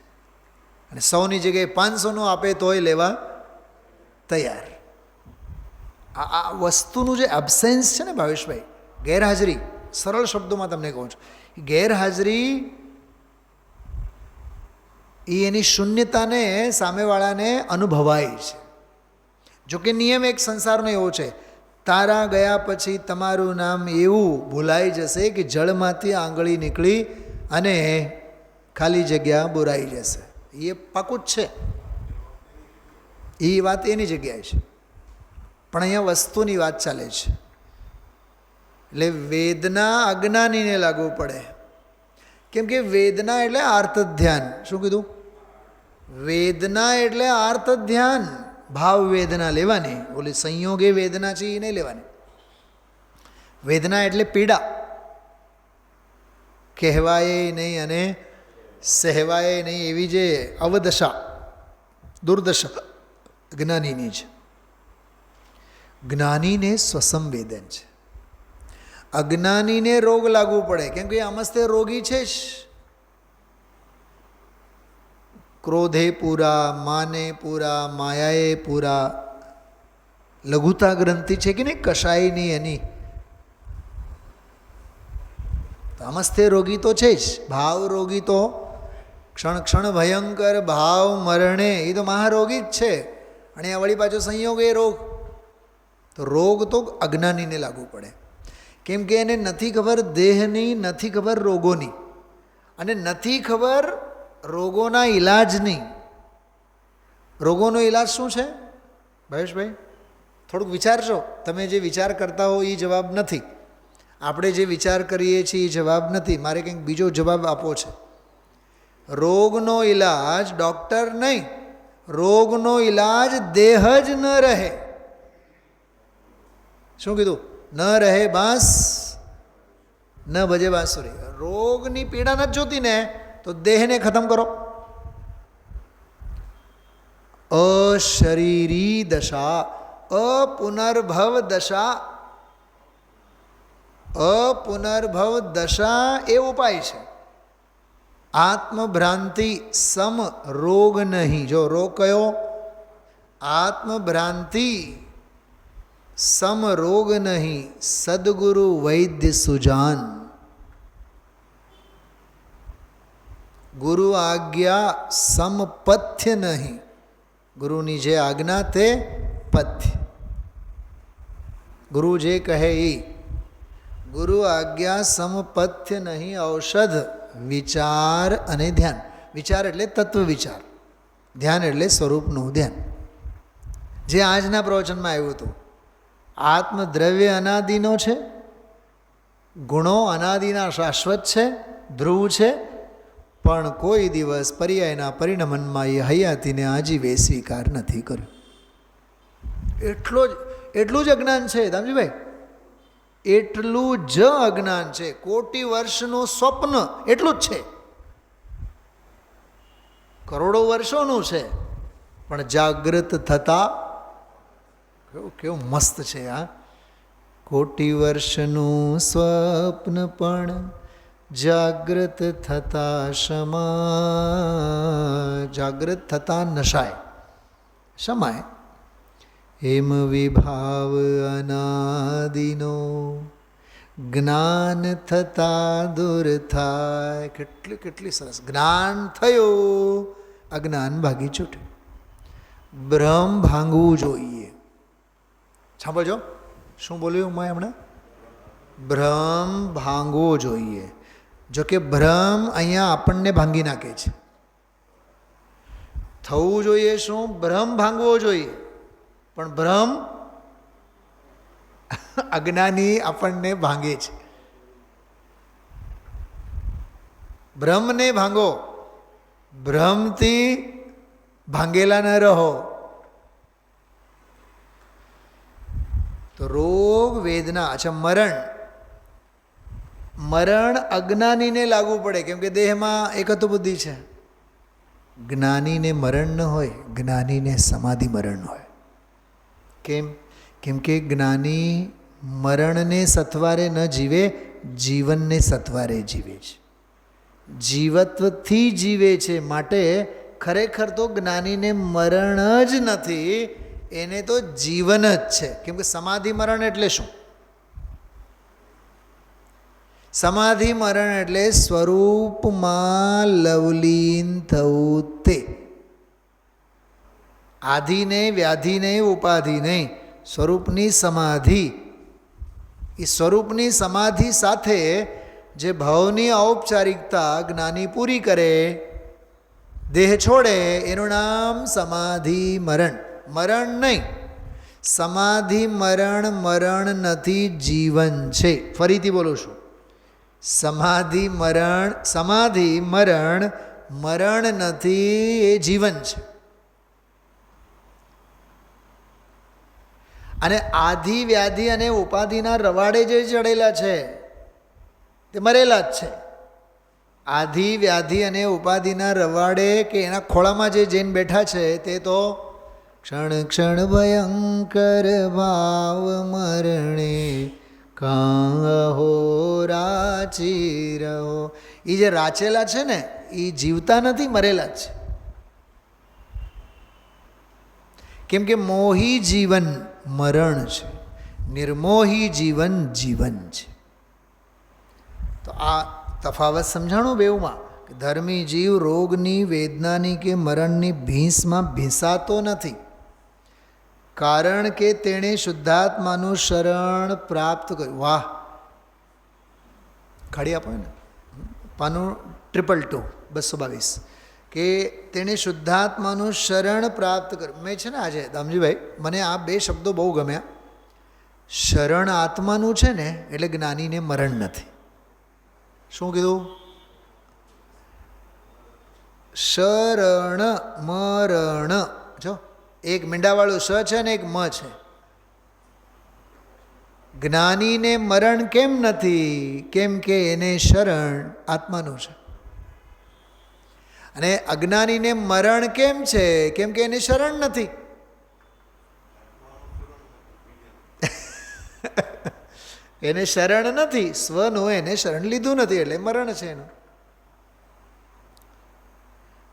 અને 100ની જગ્યાએ 500નું આપે તોય લેવા તૈયાર. આ વસ્તુનું જે અબસેન્સ છે ને ભાવેશભાઈ, ગેરહાજરી, સરળ શબ્દોમાં તમને કહું છું, ગેરહાજરી એ એની શૂન્યતાને સામેવાળાને અનુભવાય છે. જોકે નિયમ એક સંસારનો એવો છે, તારા ગયા પછી તમારું નામ એવું ભૂલાઈ જશે કે જળમાંથી આંગળી નીકળી અને ખાલી જગ્યા બોરાઈ જશે. એ પાકું જ છે, એ વાત એની જગ્યાએ છે. પણ અહીંયા વસ્તુની વાત ચાલે છે. એટલે વેદના અજ્ઞાનીને લાગુ પડે, કેમ કે વેદના એટલે આર્ત ધ્યાન. શું કીધું? વેદના એટલે આર્ત ધ્યાન, ભાવ વેદના લેવાની. ઓલી સંયોગે વેદના છે એ નહીં લેવાની. વેદના એટલે પીડા, કહેવાય નહીં અને સહેવાય નહીં એવી જે અવદશા, દુર્દશા જ્ઞાનીની છે. જ્ઞાનીને સ્વસંવેદન છે. અજ્ઞાનીને રોગ લાગુ પડે, કેમ કે આમસ્તે રોગી છે જ. ક્રોધે પૂરા, માને પૂરા, માયાએ પૂરા, લઘુતા ગ્રંથિ છે કે નહીં કશાયની એની, આમસ્તે રોગી તો છે જ. ભાવ રોગી તો ક્ષણ ક્ષણ ભયંકર ભાવ મરણે, એ તો મહારોગી જ છે. અને આ વળી પાછો સંયોગ એ રોગ, તો રોગ તો અજ્ઞાનીને લાગુ પડે. કેમ કે એને નથી ખબર દેહની, નથી ખબર રોગોની, અને નથી ખબર રોગોના ઈલાજની. રોગોનો ઈલાજ શું છે ભાવેશભાઈ? થોડુંક વિચારજો. તમે જે વિચાર કરતા હો એ જવાબ નથી, આપણે જે વિચાર કરીએ છીએ એ જવાબ નથી, મારે કંઈક બીજો જવાબ આપવો છે. રોગનો ઈલાજ ડૉક્ટર નહીં, રોગનો ઈલાજ દેહ જ ન રહે. શું કીધું? ન રહે બાંસ ન બજે બાંસુરી. રોગની પીડા નથી જોતી ને, તો દેહને ખતમ કરો. અશરીરી દશા, અપુનર્ભવ દશા, અપુનર્ભવ દશા એ ઉપાય છે. આત્મભ્રાંતિ સમ રોગ નહીં. જો રોગ કયો? આત્મભ્રાંતિ સમ રોગ નહીં, સદગુરુ વૈદ્ય સુજાન. ગુરુ આજ્ઞા સમ પથ્ય નહીં. ગુરુની જે આજ્ઞા તે પથ્ય. ગુરુ જે કહે એ. ગુરુ આજ્ઞા સમપથ્ય નહીં, ઔષધ વિચાર અને ધ્યાન. વિચાર એટલે તત્વ વિચાર, ધ્યાન એટલે સ્વરૂપનું ધ્યાન. જે આજના પ્રવચનમાં આવ્યું હતું, આત્મદ્રવ્ય અનાદિનો છે, ગુણો અનાદિના શાશ્વત છે, ધ્રુવ છે, પણ કોઈ દિવસ પર્યાયના પરિણમનમાં એ હયાતીને આજીવે સ્વીકાર નથી કર્યો. એટલું જ અજ્ઞાન છે દામજીભાઈ, એટલું જ અજ્ઞાન છે. કોટી વર્ષનું સ્વપ્ન એટલું જ છે, કરોડો વર્ષોનું છે, પણ જાગૃત થતા કેવું મસ્ત છે આ. કોટી વર્ષનું સ્વપ્ન પણ જાગૃત થતા શમા. જાગૃત થતા નશાય, શમાય. હેમ વિભાવ અનાદિનો જ્ઞાન થતા દૂર થાય. કેટલી સરસ. જ્ઞાન થયું, અજ્ઞાન ભાગી છૂટે. ભ્રમ ભાંગવું જોઈએ. સાંભળજો શું બોલ્યું મેં હમણાં? ભ્રમ ભાંગવો જોઈએ. જો કે ભ્રમ અહીંયા આપણને ભાંગી નાખે છે. થવું જોઈએ શું? ભ્રમ ભાંગવો જોઈએ. પણ ભ્રમ અજ્ઞાની આપણને ભાંગે છે. ભ્રમને ભાંગો, ભ્રમથી ભાંગેલા ન રહો. તો રોગ વેદના, અચ્છા મરણ, મરણ અજ્ઞાનીને લાગુ પડે, કેમ કે દેહમાં એકત્વ બુદ્ધિ છે. જ્ઞાનીને મરણ ન હોય, જ્ઞાનીને સમાધિ મરણ હોય. કેમ? કેમ કે જ્ઞાની મરણને સત્વારે ન જીવે, જીવનને સત્વારે જીવે છે, જીવત્વથી જીવે છે. માટે ખરેખર તો જ્ઞાનીને મરણ જ નથી, એને તો જીવન જ છે. કેમ કે સમાધિ મરણ એટલે શું? સમાધિ મરણ એટલે સ્વરૂપમાં લવલીન થવું. તે આધિ નહીં, વ્યાધિ નહીં, ઉપાધિ નહીં, સ્વરૂપની સમાધિ. એ સ્વરૂપની સમાધિ સાથે જે ભાવની ઔપચારિકતા જ્ઞાની પૂરી કરે, દેહ છોડે, એનું નામ સમાધિ મરણ. મરણ નહીં, સમાધિ મરણ મરણ નથી, જીવન છે. ફરીથી બોલું છું, સમાધિ મરણ મરણ નથી, એ જીવન છે. અને આધિ વ્યાધિ અને ઉપાધિના રવાડે જે ચડેલા છે તે મરેલા જ છે. આધિ વ્યાધિ અને ઉપાધિના રવાડે કે એના ખોળામાં જે જૈન બેઠા છે તે તો ક્ષણ ક્ષણ ભયંકર ભાવ મરણે કાહો રાચી રહો. એ જે રાચેલા છે ને એ જીવતા નથી, મરેલા જ છે. કેમ કે મોહી જીવન મરણ છે, નિર્મોહી જીવન જીવન છે. તો આ તફાવત સમજાણો બેઉમાં કે ધર્મી જીવ રોગની, વેદનાની કે મરણની ભીંસમાં ભીંસાતો નથી, કારણ કે તેણે શુદ્ધાત્માનું શરણ પ્રાપ્ત કર્યું. વાહ, ખાડી આપો ને પાનું 222 222 કે તેણે શુદ્ધાત્માનું શરણ પ્રાપ્ત કર્યું. મેં છે ને આજે દામજીભાઈ, મને આ બે શબ્દો બહુ ગમ્યા. શરણ આત્માનું છે ને એટલે જ્ઞાનીને મરણ નથી. શું કીધું? શરણ મરણ. જો એક મીંડાવાળું સ છે ને એક મ છે. જ્ઞાનીને મરણ કેમ નથી? કેમ કે એને શરણ આત્માનું છે. અને અજ્ઞાનીને મરણ કેમ છે? કેમ કે એને શરણ નથી. એને શરણ નથી, સ્વનું એને શરણ લીધું નથી એટલે મરણ છે એનું.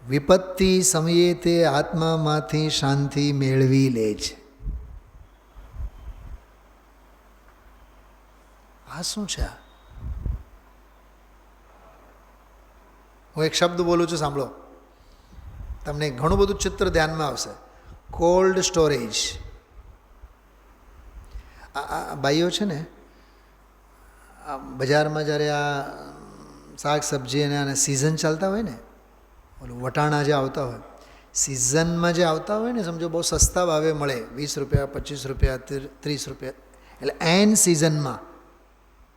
વિપત્તિ સમયે તે આત્મામાંથી શાંતિ મેળવી લે છે. આ શું છે? હું એક શબ્દ બોલું છું, સાંભળો. તમને ઘણું બધું ચિત્ર ધ્યાનમાં આવશે. Cold storage. આ ભાઈઓ છે ને, આ બજારમાં જ્યારે આ શાક સબ્જી અને આના સિઝન ચાલતા હોય ને, ઓલું વટાણા જે આવતા હોય, સિઝનમાં જે આવતા હોય ને, સમજો બહુ સસ્તા ભાવે મળે, 20 રૂપિયા 25 રૂપિયા 30 રૂપિયા, એટલે એન સિઝનમાં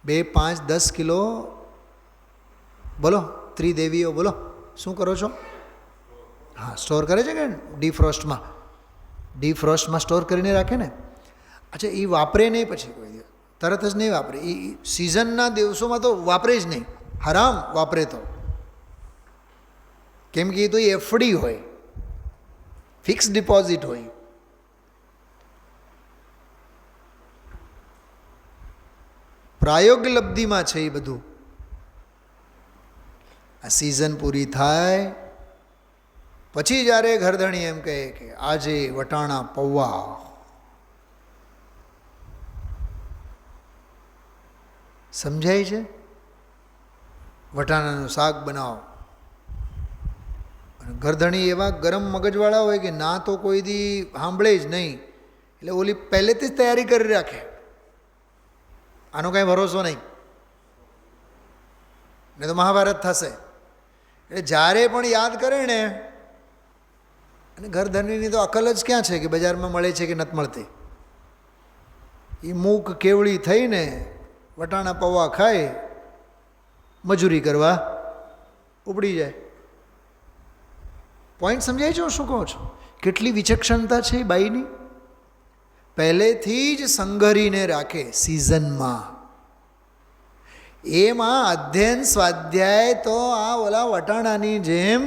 2 5 10 કિલો. બોલો ત્રિદેવીઓ, બોલો શું કરો છો? હા, સ્ટોર કરે છે કે ડીફ્રોસ્ટમાં સ્ટોર કરીને રાખે ને. અચ્છા, એ વાપરે નહીં પછી કોઈ દિવસ, તરત જ નહીં વાપરે. એ સિઝનના દિવસોમાં તો વાપરે જ નહીં, હરામ વાપરે તો. કેમ કે એ તો એફડી હોય, ફિક્સ ડિપોઝિટ હોય. પ્રાયોગલબ્ધિમાં છે એ બધું. આ સિઝન પૂરી થાય પછી જ્યારે ઘરધણી એમ કહે કે આજે વટાણા પૌવા, સમજાય છે? વટાણાનું શાક બનાવો. અને ઘરધણી એવા ગરમ મગજવાળા હોય કે ના તો કોઈ દી સાંભળે જ નહીં, એટલે ઓલી પહેલેથી જ તૈયારી કરી રાખે. આનો કાંઈ ભરોસો નહીં, નહીં તો મહાભારત થશે. એટલે જ્યારે પણ યાદ કરે ને, અને ઘરધણીની તો અકલ જ ક્યાં છે કે બજારમાં મળે છે કે નથી મળતી. એ મૂક કેવળી થઈને વટાણા પૌવા ખાય, મજૂરી કરવા ઉપડી જાય. પોઈન્ટ સમજાય છે હું શું કહું છું? કેટલી વિચક્ષણતા છે એ બાઈની. પહેલેથી જ સંઘરીને રાખે સિઝનમાં. એમાં અધ્યયન સ્વાધ્યાય તો આ ઓલા વટાણાની જેમ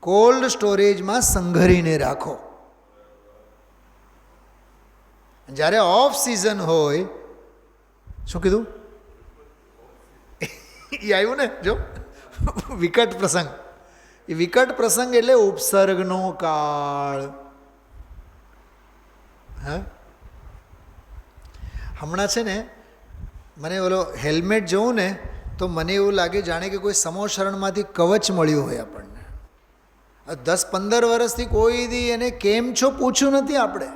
કોલ્ડ સ્ટોરેજમાં સંઘરીને રાખો. જ્યારે ઓફ સિઝન હોય, શું કીધું? એ આવ્યું ને, જો વિકટ પ્રસંગ. એ વિકટ પ્રસંગ એટલે ઉપસર્ગનો કાળ. હા, હમણાં છે ને, મને ઓલો હેલ્મેટ જોઉં ને તો મને એવું લાગે જાણે કે કોઈ સમોશરણમાંથી કવચ મળ્યું હોય આપણને. 10-15 વર્ષથી કોઈ દી એને કેમ છો પૂછ્યું નથી આપણે.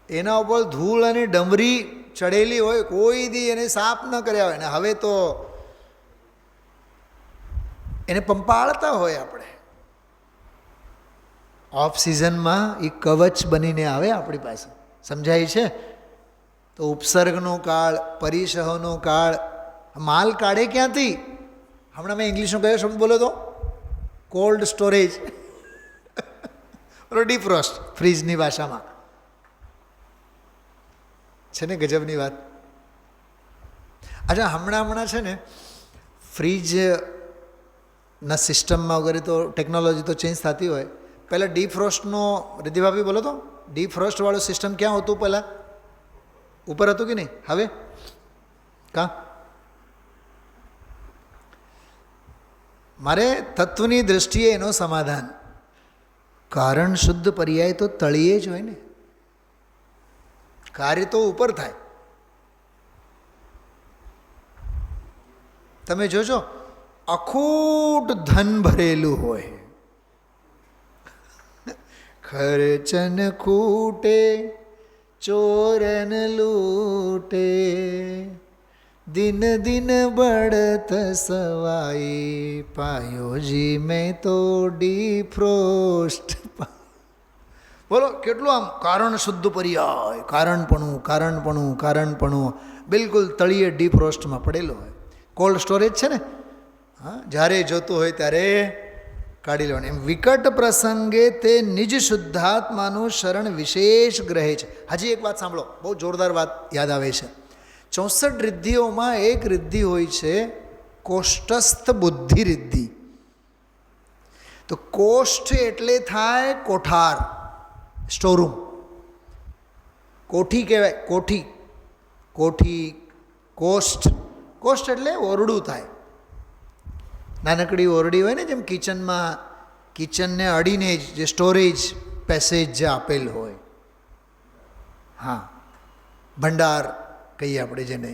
એના ઉપર ધૂળ અને ડમરી ચડેલી હોય, કોઈ દી એને સાફ ન કર્યા હોય ને હવે તો એને પંપાળતા હોય આપણે. ઓફ સિઝનમાં એ કવચ બનીને આવે આપણી પાસે. સમજાય છે? તો ઉપસર્ગનો કાળ, પરિસહનો કાળ, માલ કાઢે ક્યાંથી? હમણાં મેં ઇંગ્લિશનો કયો શબ્દ બોલ્યો તો? Cold storage. ડીફ્રોસ્ટ, ફ્રીજની ભાષામાં. છે ને ગજબની વાત. અચ્છા, હમણાં છે ને ફ્રીજના સિસ્ટમમાં વગેરે તો ટેકનોલોજી તો ચેન્જ થતી હોય. પહેલાં ડીફ્રોસ્ટનો, રિધિભાભી બોલો તો, ડીફ્રોસ્ટવાળું સિસ્ટમ ક્યાં હતું પહેલાં? ઉપર હતું કે નહીં? હવે કાં? મારે તત્વની દૃષ્ટિએ એનો સમાધાન, કારણ શુદ્ધ પર્યાય તો તળિયે જ હોય ને, કાર્ય તો ઉપર થાય. તમે જોજો અખૂટ ધન ભરેલું હોય, ખર્ચન ખૂટે ચોરન લૂટે, દિન દિન બળત સવાઈ, પાયો જી મેં તો ડીફ્રોસ્ટ. બોલો કેટલું આમ કારણ શુદ્ધ પર્યાય, કારણપણું બિલકુલ તળિયે ડીફ્રોસ્ટમાં પડેલો હોય. કોલ્ડ સ્ટોરેજ છે ને, હા, જ્યારે જોતું હોય ત્યારે કાઢી લેવાનું. એમ વિકટ પ્રસંગે તે નિજ શુદ્ધાત્માનું શરણ વિશેષ ગ્રહે છે. હજી એક વાત સાંભળો, બહુ જોરદાર વાત યાદ આવે છે. 64 રિદ્ધિઓમાં એક રિદ્ધિ હોય છે કોષ્ટસ્થ બુદ્ધિ રિદ્ધિ. તો કોષ્ઠ એટલે થાય કોઠાર, સ્ટોરૂમ. કોઠી કહેવાય, કોઠી, કોષ્ઠ એટલે ઓરડું થાય. નાનકડી ઓરડી હોય ને, જેમ કિચનને અડીને જ જે સ્ટોરેજ પેસેજ જે આપેલ હોય, હા, ભંડાર કહીએ આપણે જેને,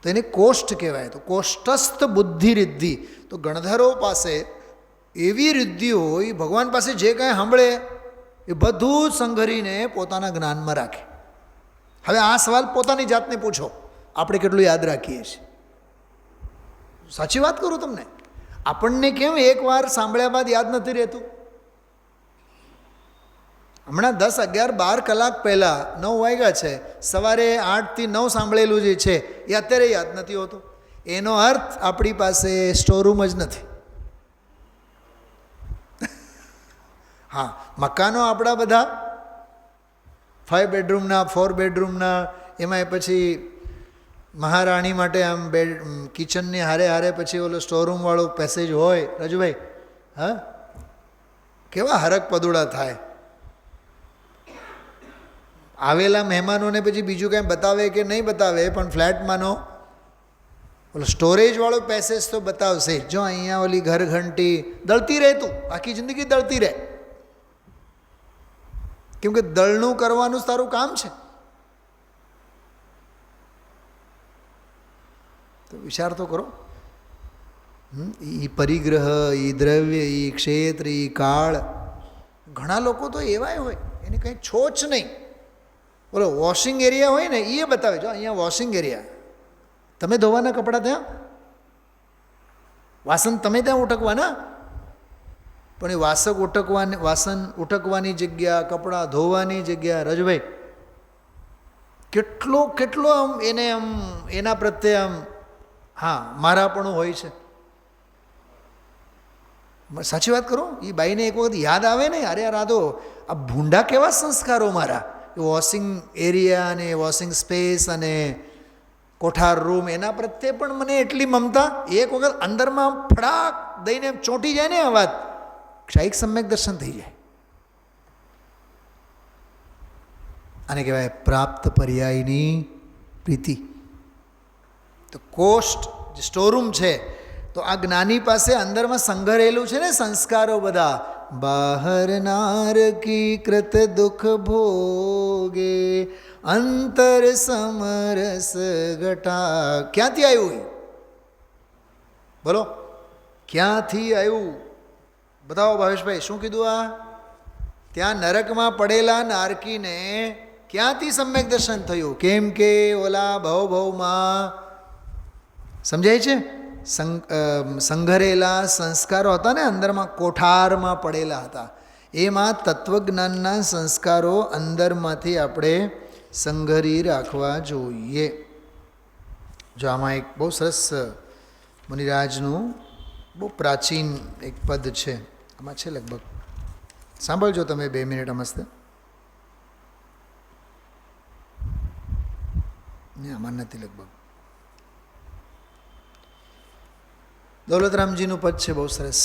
તો એને કોષ્ઠ કહેવાય. તો કોષ્ઠસ્થ બુદ્ધિ રિદ્ધિ. તો ગણધરો પાસે એવી રિદ્ધિ હોય, ભગવાન પાસે જે કાંઈ સાંભળે એ બધું જ સંઘરીને પોતાના જ્ઞાનમાં રાખે. હવે આ સવાલ પોતાની જાતને પૂછો, આપણે કેટલું યાદ રાખીએ છીએ? સાચી વાત કરું તમને, આપણને કેમ એકવાર સાંભળ્યા બાદ યાદ નથી રહેતું? હમણાં 10, 11, 12 કલાક પહેલાં 9 વાગ્યા છે, સવારે 8 થી 9 સાંભળેલું જે છે એ અત્યારે યાદ નથી હોતું. એનો અર્થ આપણી પાસે સ્ટોરૂમ જ નથી. હા, મકાનો આપણા બધા 5 બેડરૂમના, 4 બેડરૂમના, એમાં પછી મહારાણી માટે આમ કિચનની હારે પછી ઓલો સ્ટોરૂમવાળો પેસેજ હોય. રાજુભાઈ, હા, કેવા હરક પદુડા થાય. આવેલા મહેમાનોને પછી બીજું કાંઈ બતાવે કે નહીં બતાવે, પણ ફ્લેટમાંનો ઓલો સ્ટોરેજવાળો પેસેજ તો બતાવશે. જો અહીંયા ઓલી ઘર ઘંટી દળતી રહે, તું આખી જિંદગી દળતી રહે, કેમ કે દળનું કરવાનું તારું કામ છે. તો વિચાર તો કરો. એ પરિગ્રહ, એ દ્રવ્ય, એ ક્ષેત્ર, એ કાળ, ઘણા લોકો તો એવાય હોય એને કંઈ છોચ નહીં. બોલો વોશિંગ એરિયા હોય ને, એ બતાવે, જો અહીંયા વોશિંગ એરિયા, તમે ધોવાના કપડાં ત્યાં, વાસણ તમે ત્યાં ઉટકવાના, પણ એ વાસણ ઉટકવાની જગ્યા, કપડાં ધોવાની જગ્યા, રજભાઈ કેટલો આમ એને આમ એના પ્રત્યે આમ, હા, મારાપણું હોય છે. સાચી વાત કરું, એ બાઈને એક વખત યાદ આવે ને, અરે યાર, આ તો આ ભૂંડા કેવા સંસ્કારો મારા, વોશિંગ એરિયા અને વોશિંગ સ્પેસ અને કોઠાર રૂમ, એના પ્રત્યે પણ મને એટલી મમતા. એક વખત અંદરમાં ફડાક દઈને ચોંટી જાય ને આ વાત, ક્ષાયિક સમ્યક દર્શન થઈ જાય. આને કહેવાય પ્રાપ્ત પર્યાયની પ્રીતિ. તો કોષ્ઠ જે સ્ટોરૂમ છે, તો આ જ્ઞાની પાસે અંદરમાં સંઘરેલું છે ને સંસ્કારો બધા. બહાર નારકી કૃત દુઃખ ભોગે, અંતર સમરસ ઘટા. ક્યાંથી આવ્યું? બોલો ક્યાંથી આવ્યું? બતાવો ભાવેશભાઈ, શું કીધું? આ ત્યાં નરકમાં પડેલા નારકીને ક્યાંથી સમ્યક દર્શન થયું? કેમ કે ઓલા ભવમાં સમજાય છે, સંઘરેલા સંસ્કારો હતા ને અંદરમાં, કોઠારમાં પડેલા હતા. એમાં તત્વજ્ઞાનના સંસ્કારો અંદરમાંથી આપણે સંઘરી રાખવા જોઈએ. જો આમાં એક બહુ સરસ મુનિરાજનું બહુ પ્રાચીન એક પદ છે, આમાં છે લગભગ, સાંભળજો તમે 2 મિનિટ મસ્ત. આમાં નથી લગભગ. દૌલતરામજીનું પદ છે બહુ સરસ.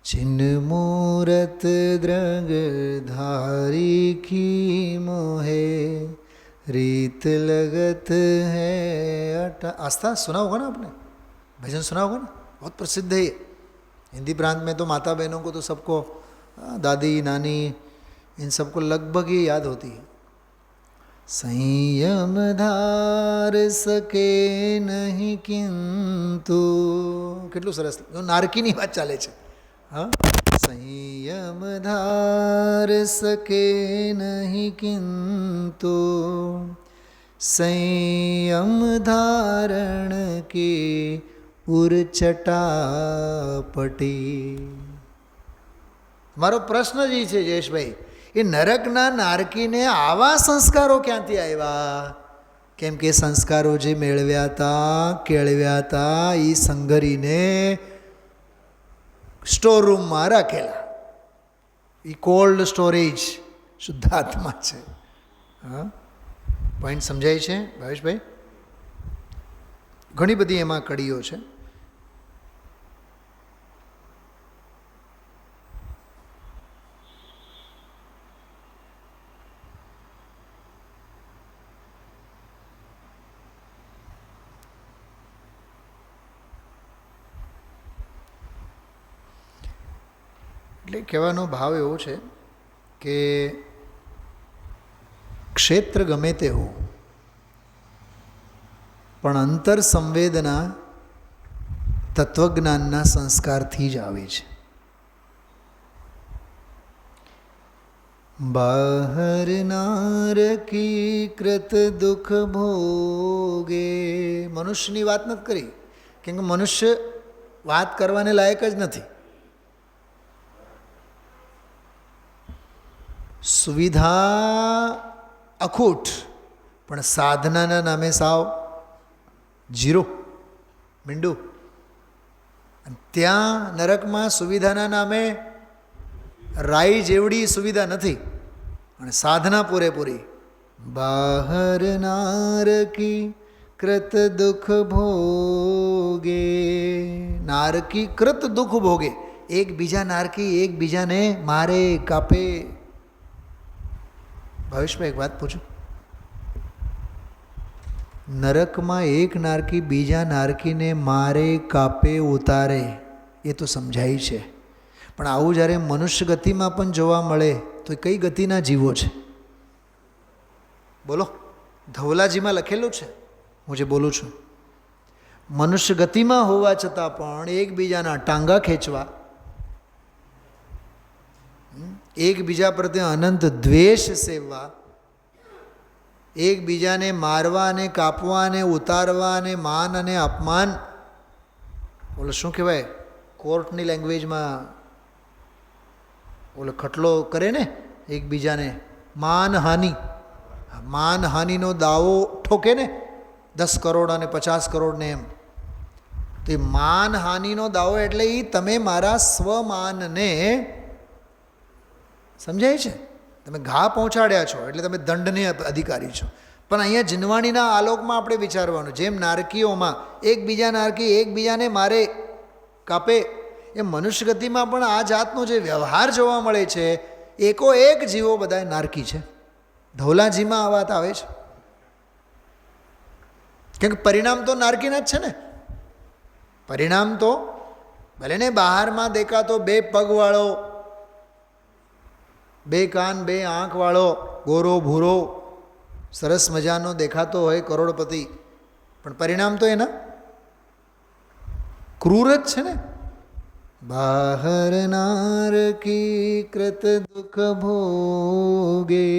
ચિન્ન મૂરત દ્રગ ધારી કી મોહે રીત લગત હૈ અટા. आस्था सुना होगा ना आपने, भजन सुना होगा ना, बहुत प्रसिद्ध है ये. हिंदी प्रांत में तो माता बहनों को तो सबको, दादी नानी, इन सबको लगभग ये याद होती है. संयम धार सके नहीं किंतु, કેટલું સરસ નારકીની વાત ચાલે છે. હા, संयम धार सके नहीं किंतु संयम धारण की ઉરચટાપટી. મારો પ્રશ્ન જ છે જયેશભાઈ, એ નરકના નારકીને આવા સંસ્કારો ક્યાંથી આવ્યા? કેમ કે સંસ્કારો જે મેળવ્યા હતા, કેળવ્યા હતા, એ સંઘરીને સ્ટોરરૂમમાં રાખેલા. એ કોલ્ડ સ્ટોરેજ શુદ્ધાત્મા છે. હા, પોઈન્ટ સમજાય છે ભાવેશભાઈ? ઘણી બધી એમાં કડીઓ છે. એટલે કહેવાનો ભાવ એવો છે કે ક્ષેત્ર ગમે તે હો, પણ અંતર સંવેદના તત્વજ્ઞાનના સંસ્કારથી જ આવે છે. બહાર નારકી કૃત દુઃખ ભોગે. મનુષ્યની વાત નથી કરી, કેમ કે મનુષ્ય વાત કરવાને લાયક જ નથી. સુવિધા અખૂટ, પણ સાધનાના નામે સાવ જીરો, મીંડું. અને ત્યાં નરકમાં સુવિધાના નામે રાઈ જેવડી સુવિધા નથી, અને સાધના પૂરેપૂરી. બહાર નારકી કૃત દુઃખ ભોગે. નારકી કૃત દુઃખ ભોગે. એકબીજા નારકી એકબીજાને મારે, કાપે. ભાવેશભાઈ એક વાત પૂછું, નરકમાં એક નારકી બીજા નારકીને મારે, કાપે, ઉતારે, એ તો સમજાય છે. પણ આવું જ્યારે મનુષ્ય ગતિમાં પણ જોવા મળે તો એ કઈ ગતિના જીવો છે? બોલો. ધવલાજીમાં લખેલું છે, હું જે બોલું છું. મનુષ્ય ગતિમાં હોવા છતાં પણ એકબીજાના ટાંગા ખેંચવા, એકબીજા પ્રત્યે અનંત દ્વેષ સેવવા, એકબીજાને મારવા અને કાપવા અને ઉતારવા અને માન અને અપમાન, ઓલો શું કહેવાય કોર્ટની લેંગ્વેજમાં, ઓલો ખટલો કરે ને એકબીજાને, માનહાનિ. માનહાનિનો દાવો ઠોકે ને 10 કરોડ અને 50 કરોડને એમ. તો એ માનહાનિનો દાવો એટલે એ તમે મારા સ્વમાનને, સમજાય છે, તમે ઘા પહોંચાડ્યા છો એટલે તમે દંડને અધિકારી છો. પણ અહીંયા જીનવાણીના આલોકમાં આપણે વિચારવાનું, જેમ નારકીઓમાં એકબીજા નારકી એકબીજાને મારે, કાપે, એ મનુષ્ય ગતિમાં પણ આ જાતનો જે વ્યવહાર જોવા મળે છે, એકો એક જીવો બધા નારકી છે. ધવલાજીમાં આ વાત આવે છે, કેમ કે પરિણામ તો નારકીના જ છે ને. પરિણામ તો ભલે ને બહારમાં દેખાતો 2 પગવાળો, 2 કાન 2 આંખવાળો, ગોરો ભૂરો, સરસ મજાનો દેખાતો હોય કરોડપતિ, પણ પરિણામ તો એના ક્રૂર જ છે ને. બહાર નારકી કૃત દુઃખ ભોગે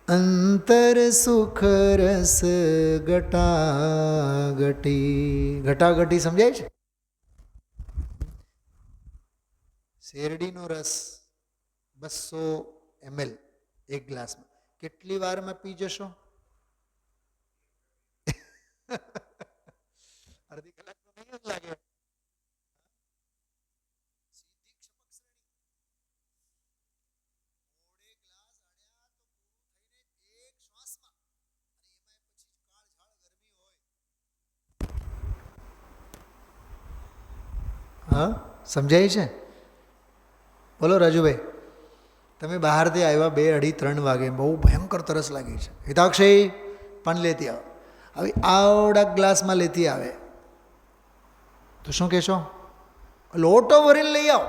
અંતર સુખ રસ ઘટાઘટી. ઘટાઘટી સમજાય છે? શેરડીનો રસ 200 ml એક ગ્લાસમાં કેટલી વારમાં પી જશો? અડધી કલાક તો નહીં જ લાગે. હા, સમજાય છે? બોલો રાજુભાઈ, તમે બહારથી આવ્યા 2, 2:30, 3 વાગે, બહુ ભયંકર તરસ લાગી છે. હિતાક્ષી પણ લેતી આવો. હવે આવડા ગ્લાસમાં લેતી આવે તો શું કહેશો? લોટો ભરીને લઈ આવો,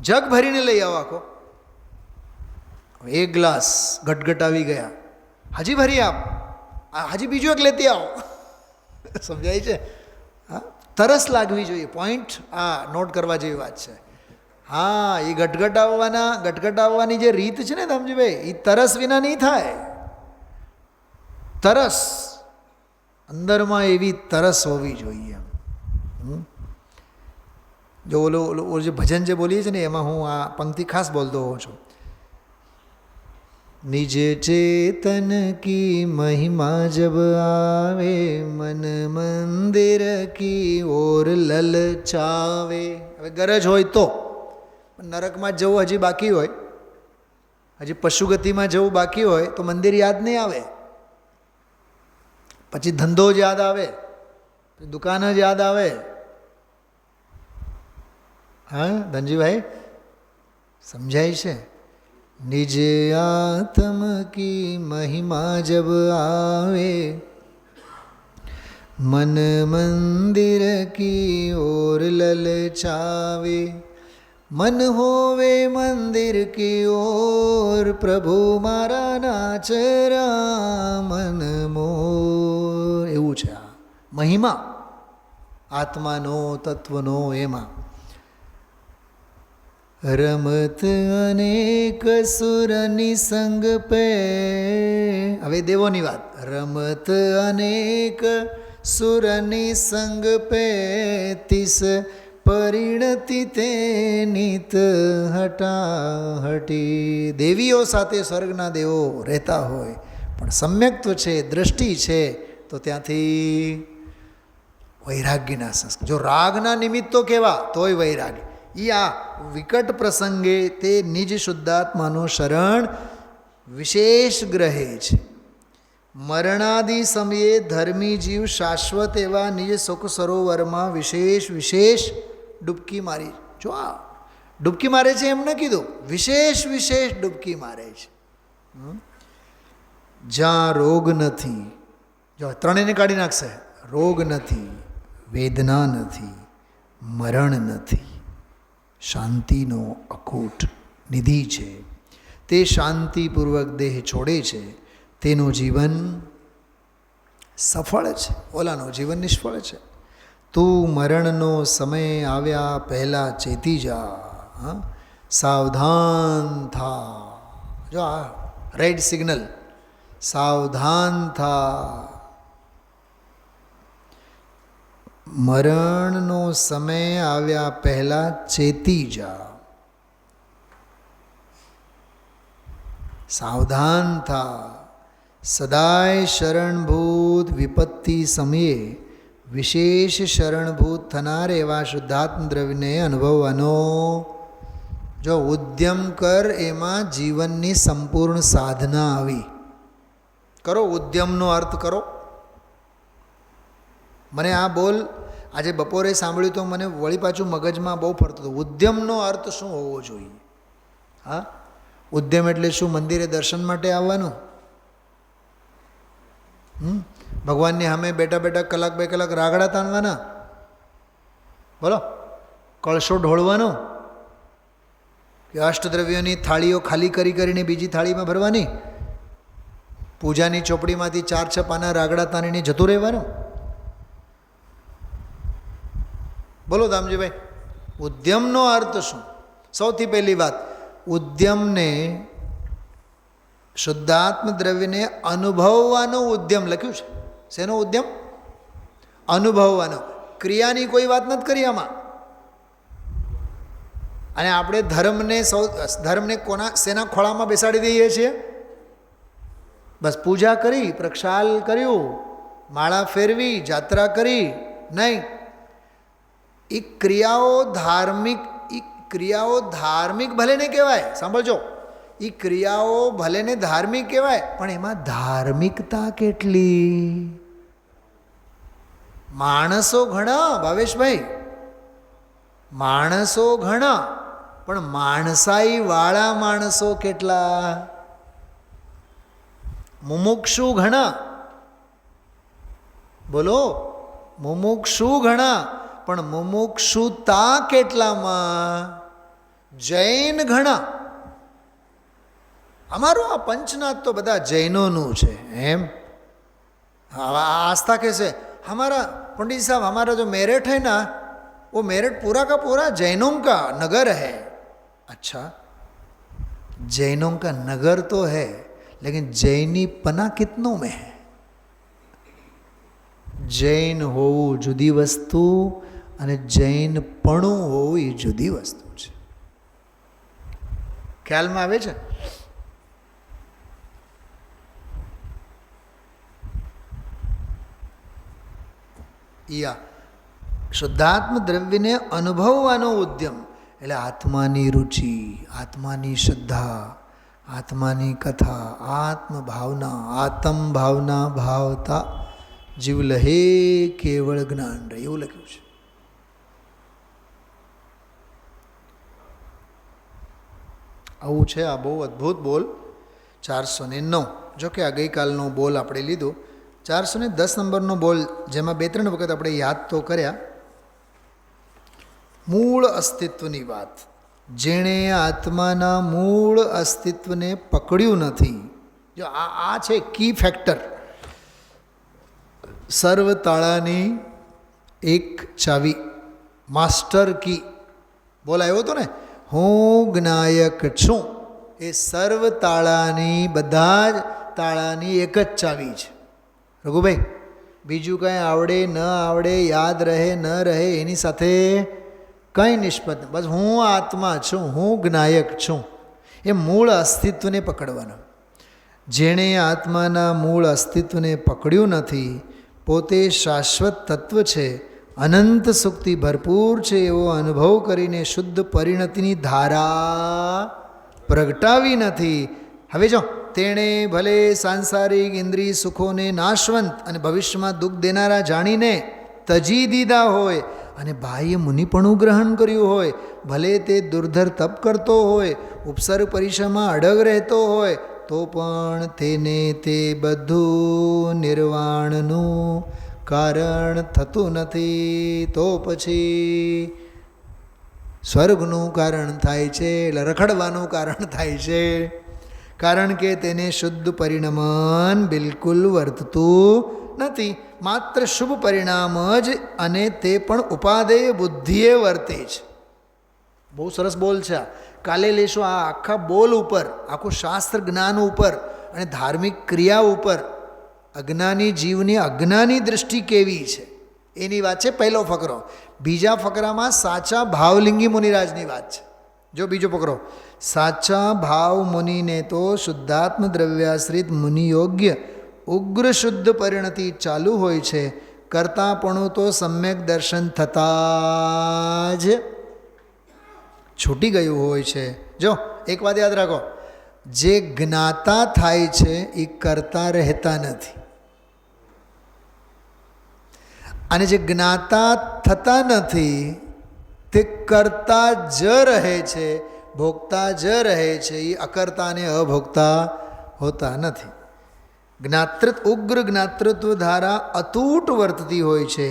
જગ ભરીને લઈ આવો આખો. 1 ગ્લાસ ઘટઘટ આવી ગયા, હજી ભરી આપ, હજી બીજું એક લેતી આવો. સમજાય છે? હા, તરસ લાગવી જોઈએ. પોઈન્ટ આ નોટ કરવા જેવી વાત છે. હા, એ ગટગટાવવાની જે રીત છે ને ધમજીભાઈ, એ તરસ વિના નહીં થાય. તરસ અંદરમાં એવી તરસ હોવી જોઈએ. જો ઓલો જે ભજન જે બોલીએ છીએ ને, એમાં હું આ પંક્તિ ખાસ બોલતો હોઉં છું. निज चेतन की महिमा जब आवे, मन मंदिर की ओर ललचावे. હવે ગરજ હોય તો, નરકમાં જવું હજી બાકી હોય, હજી પશુગતિમાં જવું બાકી હોય તો મંદિર યાદ નહીં આવે, પછી ધંધો જ યાદ આવે, દુકાન જ યાદ આવે. હા ધનજીભાઈ, સમજાય છે? निज आत्म की महिमा जब आवे, मन मंदिर की ओर ललचावे. मन होवे मंदिर की ओर, प्रभु मारा नाचरा मन मोर. એવું છે આ મહિમા આત્માનો, તત્વનો. એમાં રમત અનેક સુરની સંગ પે. હવે દેવોની વાત. રમત અનેક સુરની સંગ પે, તિસ પરિણતિ તે નિત હટાહટી. દેવીઓ સાથે સ્વર્ગના દેવો રહેતા હોય, પણ સમ્યક્ત્વ છે, દ્રષ્ટિ છે, તો ત્યાંથી વૈરાગ્યના સંસ્કાર. જો રાગના નિમિત્તો કેવા તોય વૈરાગ્ય. એ આ વિકટ પ્રસંગે તે નિજ શુદ્ધાત્માનો શરણ વિશેષ ગ્રહે છે. મરણાદિ સમયે ધર્મી જીવ શાશ્વત એવા નિજ સુખ સરોવરમાં વિશેષ ડૂબકી મારી. જો આ ડૂબકી મારે છે એમ ન કીધું, વિશેષ ડૂબકી મારે છે. જ્યાં રોગ નથી, જો ત્રણેયને કાઢી નાખશે. રોગ નથી, વેદના નથી, મરણ નથી, શાંતિનો અખૂટ નિધિ છે. તે શાંતિપૂર્વક દેહ છોડે છે, તેનું જીવન સફળ છે, ઓલાનું જીવન નિષ્ફળ છે. તું મરણનો સમય આવ્યા પહેલાં ચેતી જા. સાવધાન થા. જો આ રેડ સિગ્નલ, સાવધાન થા. મરણનો સમય આવ્યા પહેલાં ચેતી જા. સાવધાન થા. સદાય શરણભૂત વિપત્તિ સમયે વિશેષ શરણભૂત થનાર એવા શુદ્ધાત્મ દ્રવ્યને અનુભવવાનો જો ઉદ્યમ કર. એમાં જીવનની સંપૂર્ણ સાધના આવી. કરો, ઉદ્યમનો અર્થ કરો. મને આ બોલ આજે બપોરે સાંભળ્યું તો મને વળી પાછું મગજમાં બહુ ફરતું હતું. ઉદ્યમનો અર્થ શું હોવો જોઈએ? હા, ઉદ્યમ એટલે શું? મંદિરે દર્શન માટે આવવાનું, ભગવાનની સામે બેઠા કલાક 2 કલાક રાગડા તાણવાના, બોલો, કળશો ઢોળવાનો, કે અષ્ટદ્રવ્યોની થાળીઓ ખાલી કરીને બીજી થાળીમાં ભરવાની, પૂજાની ચોપડીમાંથી 4-6 પાના રાગડા તાણીને જતું રહેવાનું? બોલો દામજીભાઈ, ઉદ્યમનો અર્થ શું? સૌથી પહેલી વાત, ઉદ્યમને શુદ્ધાત્મ દ્રવ્યને અનુભવવાનો ઉદ્યમ લખ્યું છે. શેનો ઉદ્યમ? અનુભવવાનો. ક્રિયાની કોઈ વાત નથી કરી આમાં. અને આપણે ધર્મને શેના ખોળામાં બેસાડી દઈએ છીએ? બસ પૂજા કરી, પ્રક્ષાલ કર્યું, માળા ફેરવી, જાત્રા કરી, નહીં. એ ક્રિયાઓ ધાર્મિક ભલે ને કહેવાય, સાંભળજો, એ ક્રિયાઓ ભલે ને ધાર્મિક કહેવાય, પણ એમાં ધાર્મિકતા કેટલી? માણસો ઘણા ભાવેશભાઈ, માણસો ઘણા, પણ માણસાઈ વાળા માણસો કેટલા? મુમુક્ષુ ઘણા, બોલો, મુમુક્ષુ ઘણા, પણ મુમુક્ષુતા કેટલામાં? જૈન ઘણા. અમારું આ પંચનાથ તો બધા જૈનોનું છે એમ. आस्था कैसे? हमारा पंडित साहब, हमारा जो मेरठ है ना, वो मेरठ पूरा का पूरा जैनों का नगर है. अच्छा, जैनों का नगर तो है, लेकिन जैनी पना कितनों में है? जैन हो जुदी वस्तु અને જૈન પણું હોવું એ જુદી વસ્તુ છે. ખ્યાલમાં આવે છે? યા શુદ્ધાત્મ દ્રવ્યને અનુભવવાનો ઉદ્યમ એટલે આત્માની રુચિ, આત્માની શ્રદ્ધા, આત્માની કથા, આત્મભાવના, આત્મ ભાવના ભાવતા જીવ લહે કેવળ જ્ઞાન રહે, એવું લખ્યું છે. આવું છે આ બહુ અદ્ભુત બોલ 409. જો કે આ ગઈકાલનો બોલ આપણે લીધો. 410 નંબરનો બોલ, જેમાં 2-3 વખત આપણે યાદ તો કર્યા. મૂળ અસ્તિત્વની વાત. જેણે આત્માના મૂળ અસ્તિત્વને પકડ્યું નથી, જો આ છે કી ફેક્ટર. સર્વ તાળાની એક ચાવી, માસ્ટર કી બોલ આવ્યો હતો ને, હું જ્ઞાયક છું. એ સર્વ તાળાની, બધા જ તાળાની એક જ ચાવી છે. રઘુભાઈ, બીજું કંઈ આવડે ન આવડે, યાદ રહે ન રહે, એની સાથે કંઈ નિષ્પત. બસ હું આત્મા છું, હું જ્ઞાયક છું. એ મૂળ અસ્તિત્વને પકડવાનું. જેણે આત્માના મૂળ અસ્તિત્વને પકડ્યું નથી, પોતે શાશ્વત તત્વ છે, અનંત સુખથી ભરપૂર છે એવો અનુભવ કરીને શુદ્ધ પરિણતિની ધારા પ્રગટાવી નથી. હવે જો તેણે ભલે સાંસારિક ઇન્દ્રિય સુખોને નાશવંત અને ભવિષ્યમાં દુઃખ દેનારા જાણીને તજી દીધા હોય અને બાહ્ય મુનિપણું ગ્રહણ કર્યું હોય, ભલે તે દુર્ધર તપ કરતો હોય, ઉપસર્ગ પરિસરમાં અડગ રહેતો હોય, તો પણ તેને તે બધું નિર્વાણનું કારણ થતું નથી. તો પછી સ્વર્ગનું કારણ થાય છે, એટલે રખડવાનું કારણ થાય છે. કારણ કે તેને શુદ્ધ પરિણમન બિલકુલ વર્તતું નથી. માત્ર શુભ પરિણામ જ, અને તે પણ ઉપાદેય બુદ્ધિએ વર્તે છે. બહુ સરસ બોલ છે આ. કાલે લેશો આ આખા બોલ ઉપર, આખું શાસ્ત્ર જ્ઞાન ઉપર અને ધાર્મિક ક્રિયા ઉપર અજ્ઞાની જીવની અજ્ઞાની દૃષ્ટિ કેવી છે એની વાત છે. પહેલો ફકરો. બીજા ફકરામાં સાચા ભાવલિંગી મુનિરાજની વાત છે. જો બીજો ફકરો, સાચા ભાવ મુનિને તો શુદ્ધાત્મ દ્રવ્યાશ્રિત મુનિયોગ્ય ઉગ્ર શુદ્ધ પરિણતિ ચાલુ હોય છે. કરતાપણું તો સમ્યક દર્શન થતાં જ છૂટી ગયું હોય છે. જો એક વાત યાદ રાખો, જે જ્ઞાતા થાય છે એ કરતા રહેતા નથી, અને જે જ્ઞાતા થતા નથી તે કરતા જ રહે છે, ભોગતા જ રહે છે. એ અકર્તા અને અભોગતા હોતા નથી. ઉગ્ર જ્ઞાતૃત્વ ધારા અતૂટ વર્તતી હોય છે,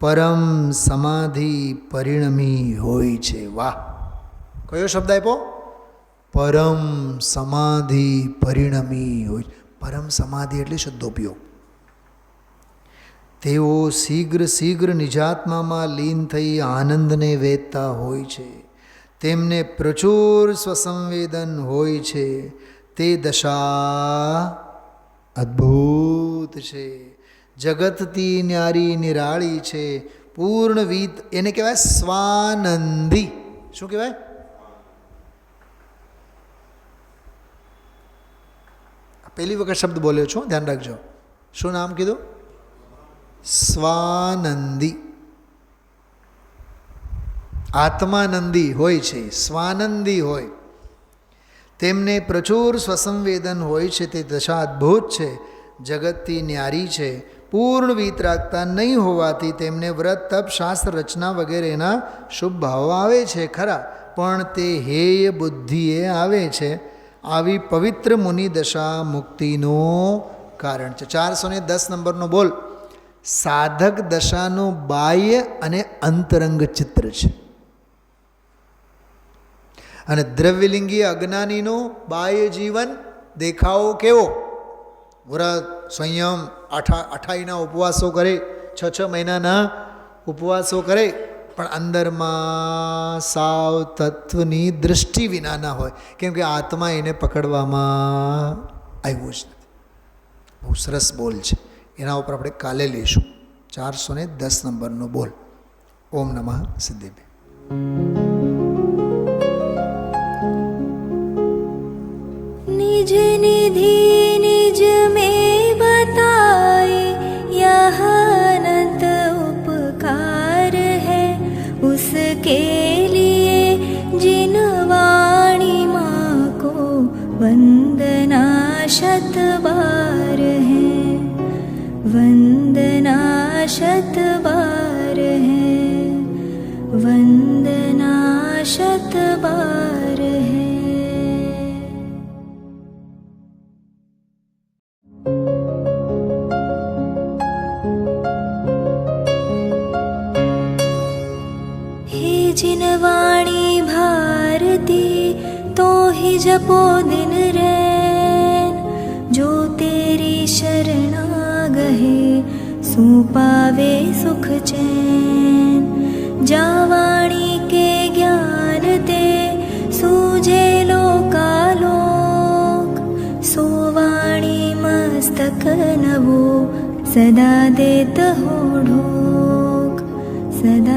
પરમ સમાધિ પરિણમી હોય છે. વાહ! કયો શબ્દ આપ્યો? પરમ સમાધિ પરિણમી હોય. પરમ સમાધિ એટલે શબ્દોપયોગ. તેઓ શીઘ્ર નિજાત્મામાં લીન થઈ આનંદને વેચતા હોય છે. તેમને પ્રચુર સ્વસંવેદન હોય છે. તે દશા અદ્ભુત છે, જગતથી ન્યારી નિરાળી છે, પૂર્ણવિદ. એને કહેવાય સ્વાનંદી. શું કહેવાય? પહેલી વખત શબ્દ બોલ્યો છું, ધ્યાન રાખજો. શું નામ કીધું? સ્વાનંદી. આત્માનંદી હોય છે, સ્વાનંદી હોય. તેમને પ્રચુર સ્વસંવેદન હોય છે. તે દશા અદ્ભુત છે, જગતથી ન્યારી છે, પૂર્ણ વિતરાગતા નહીં હોવાથી તેમને વ્રત તપ શાસ્ત્ર રચના વગેરેના શુભ ભાવો આવે છે ખરા, પણ તે હેય બુદ્ધિએ આવે છે. આવી પવિત્ર મુનિ દશા મુક્તિનું કારણ છે. 410 નંબરનો બોલ. સાધક દશાનું બાહ્ય અને અંતરંગ ચિત્ર છે, અને દ્રવ્યલિંગી અજ્ઞાનીનો બાહ્ય જીવન દેખાવો કેવો? વ્રત, સંયમ, 28ના ઉપવાસો કરે, 6 મહિનાના ઉપવાસો કરે, પણ અંદરમાં સાવ તત્વની દૃષ્ટિ વિનાના હોય, કેમ કે આત્મા એને પકડવામાં આવ્યો જ નથી. બહુ સરસ બોલ છે, એના ઉપર આપણે કાલે લઈશું. 410 નંબરનો બોલ. ઓમ નમઃ સિદ્ધિભ્ય. निज निधि निज में बताए यह अनंत उपकार है, उसके लिए जिन वाणी माँ को वंदना शत बार है, वंदना शत बार है, वंदना शत बार है. जिन वाणी भारती तो ही जपो दिन रैन, जो तेरी शरणा गहे सो पावे सुख चैन. जा वाणी के ज्ञान ते सूझे लोकालोक, सो वाणी मस्तक नवो सदा देत हो ढोक, सदा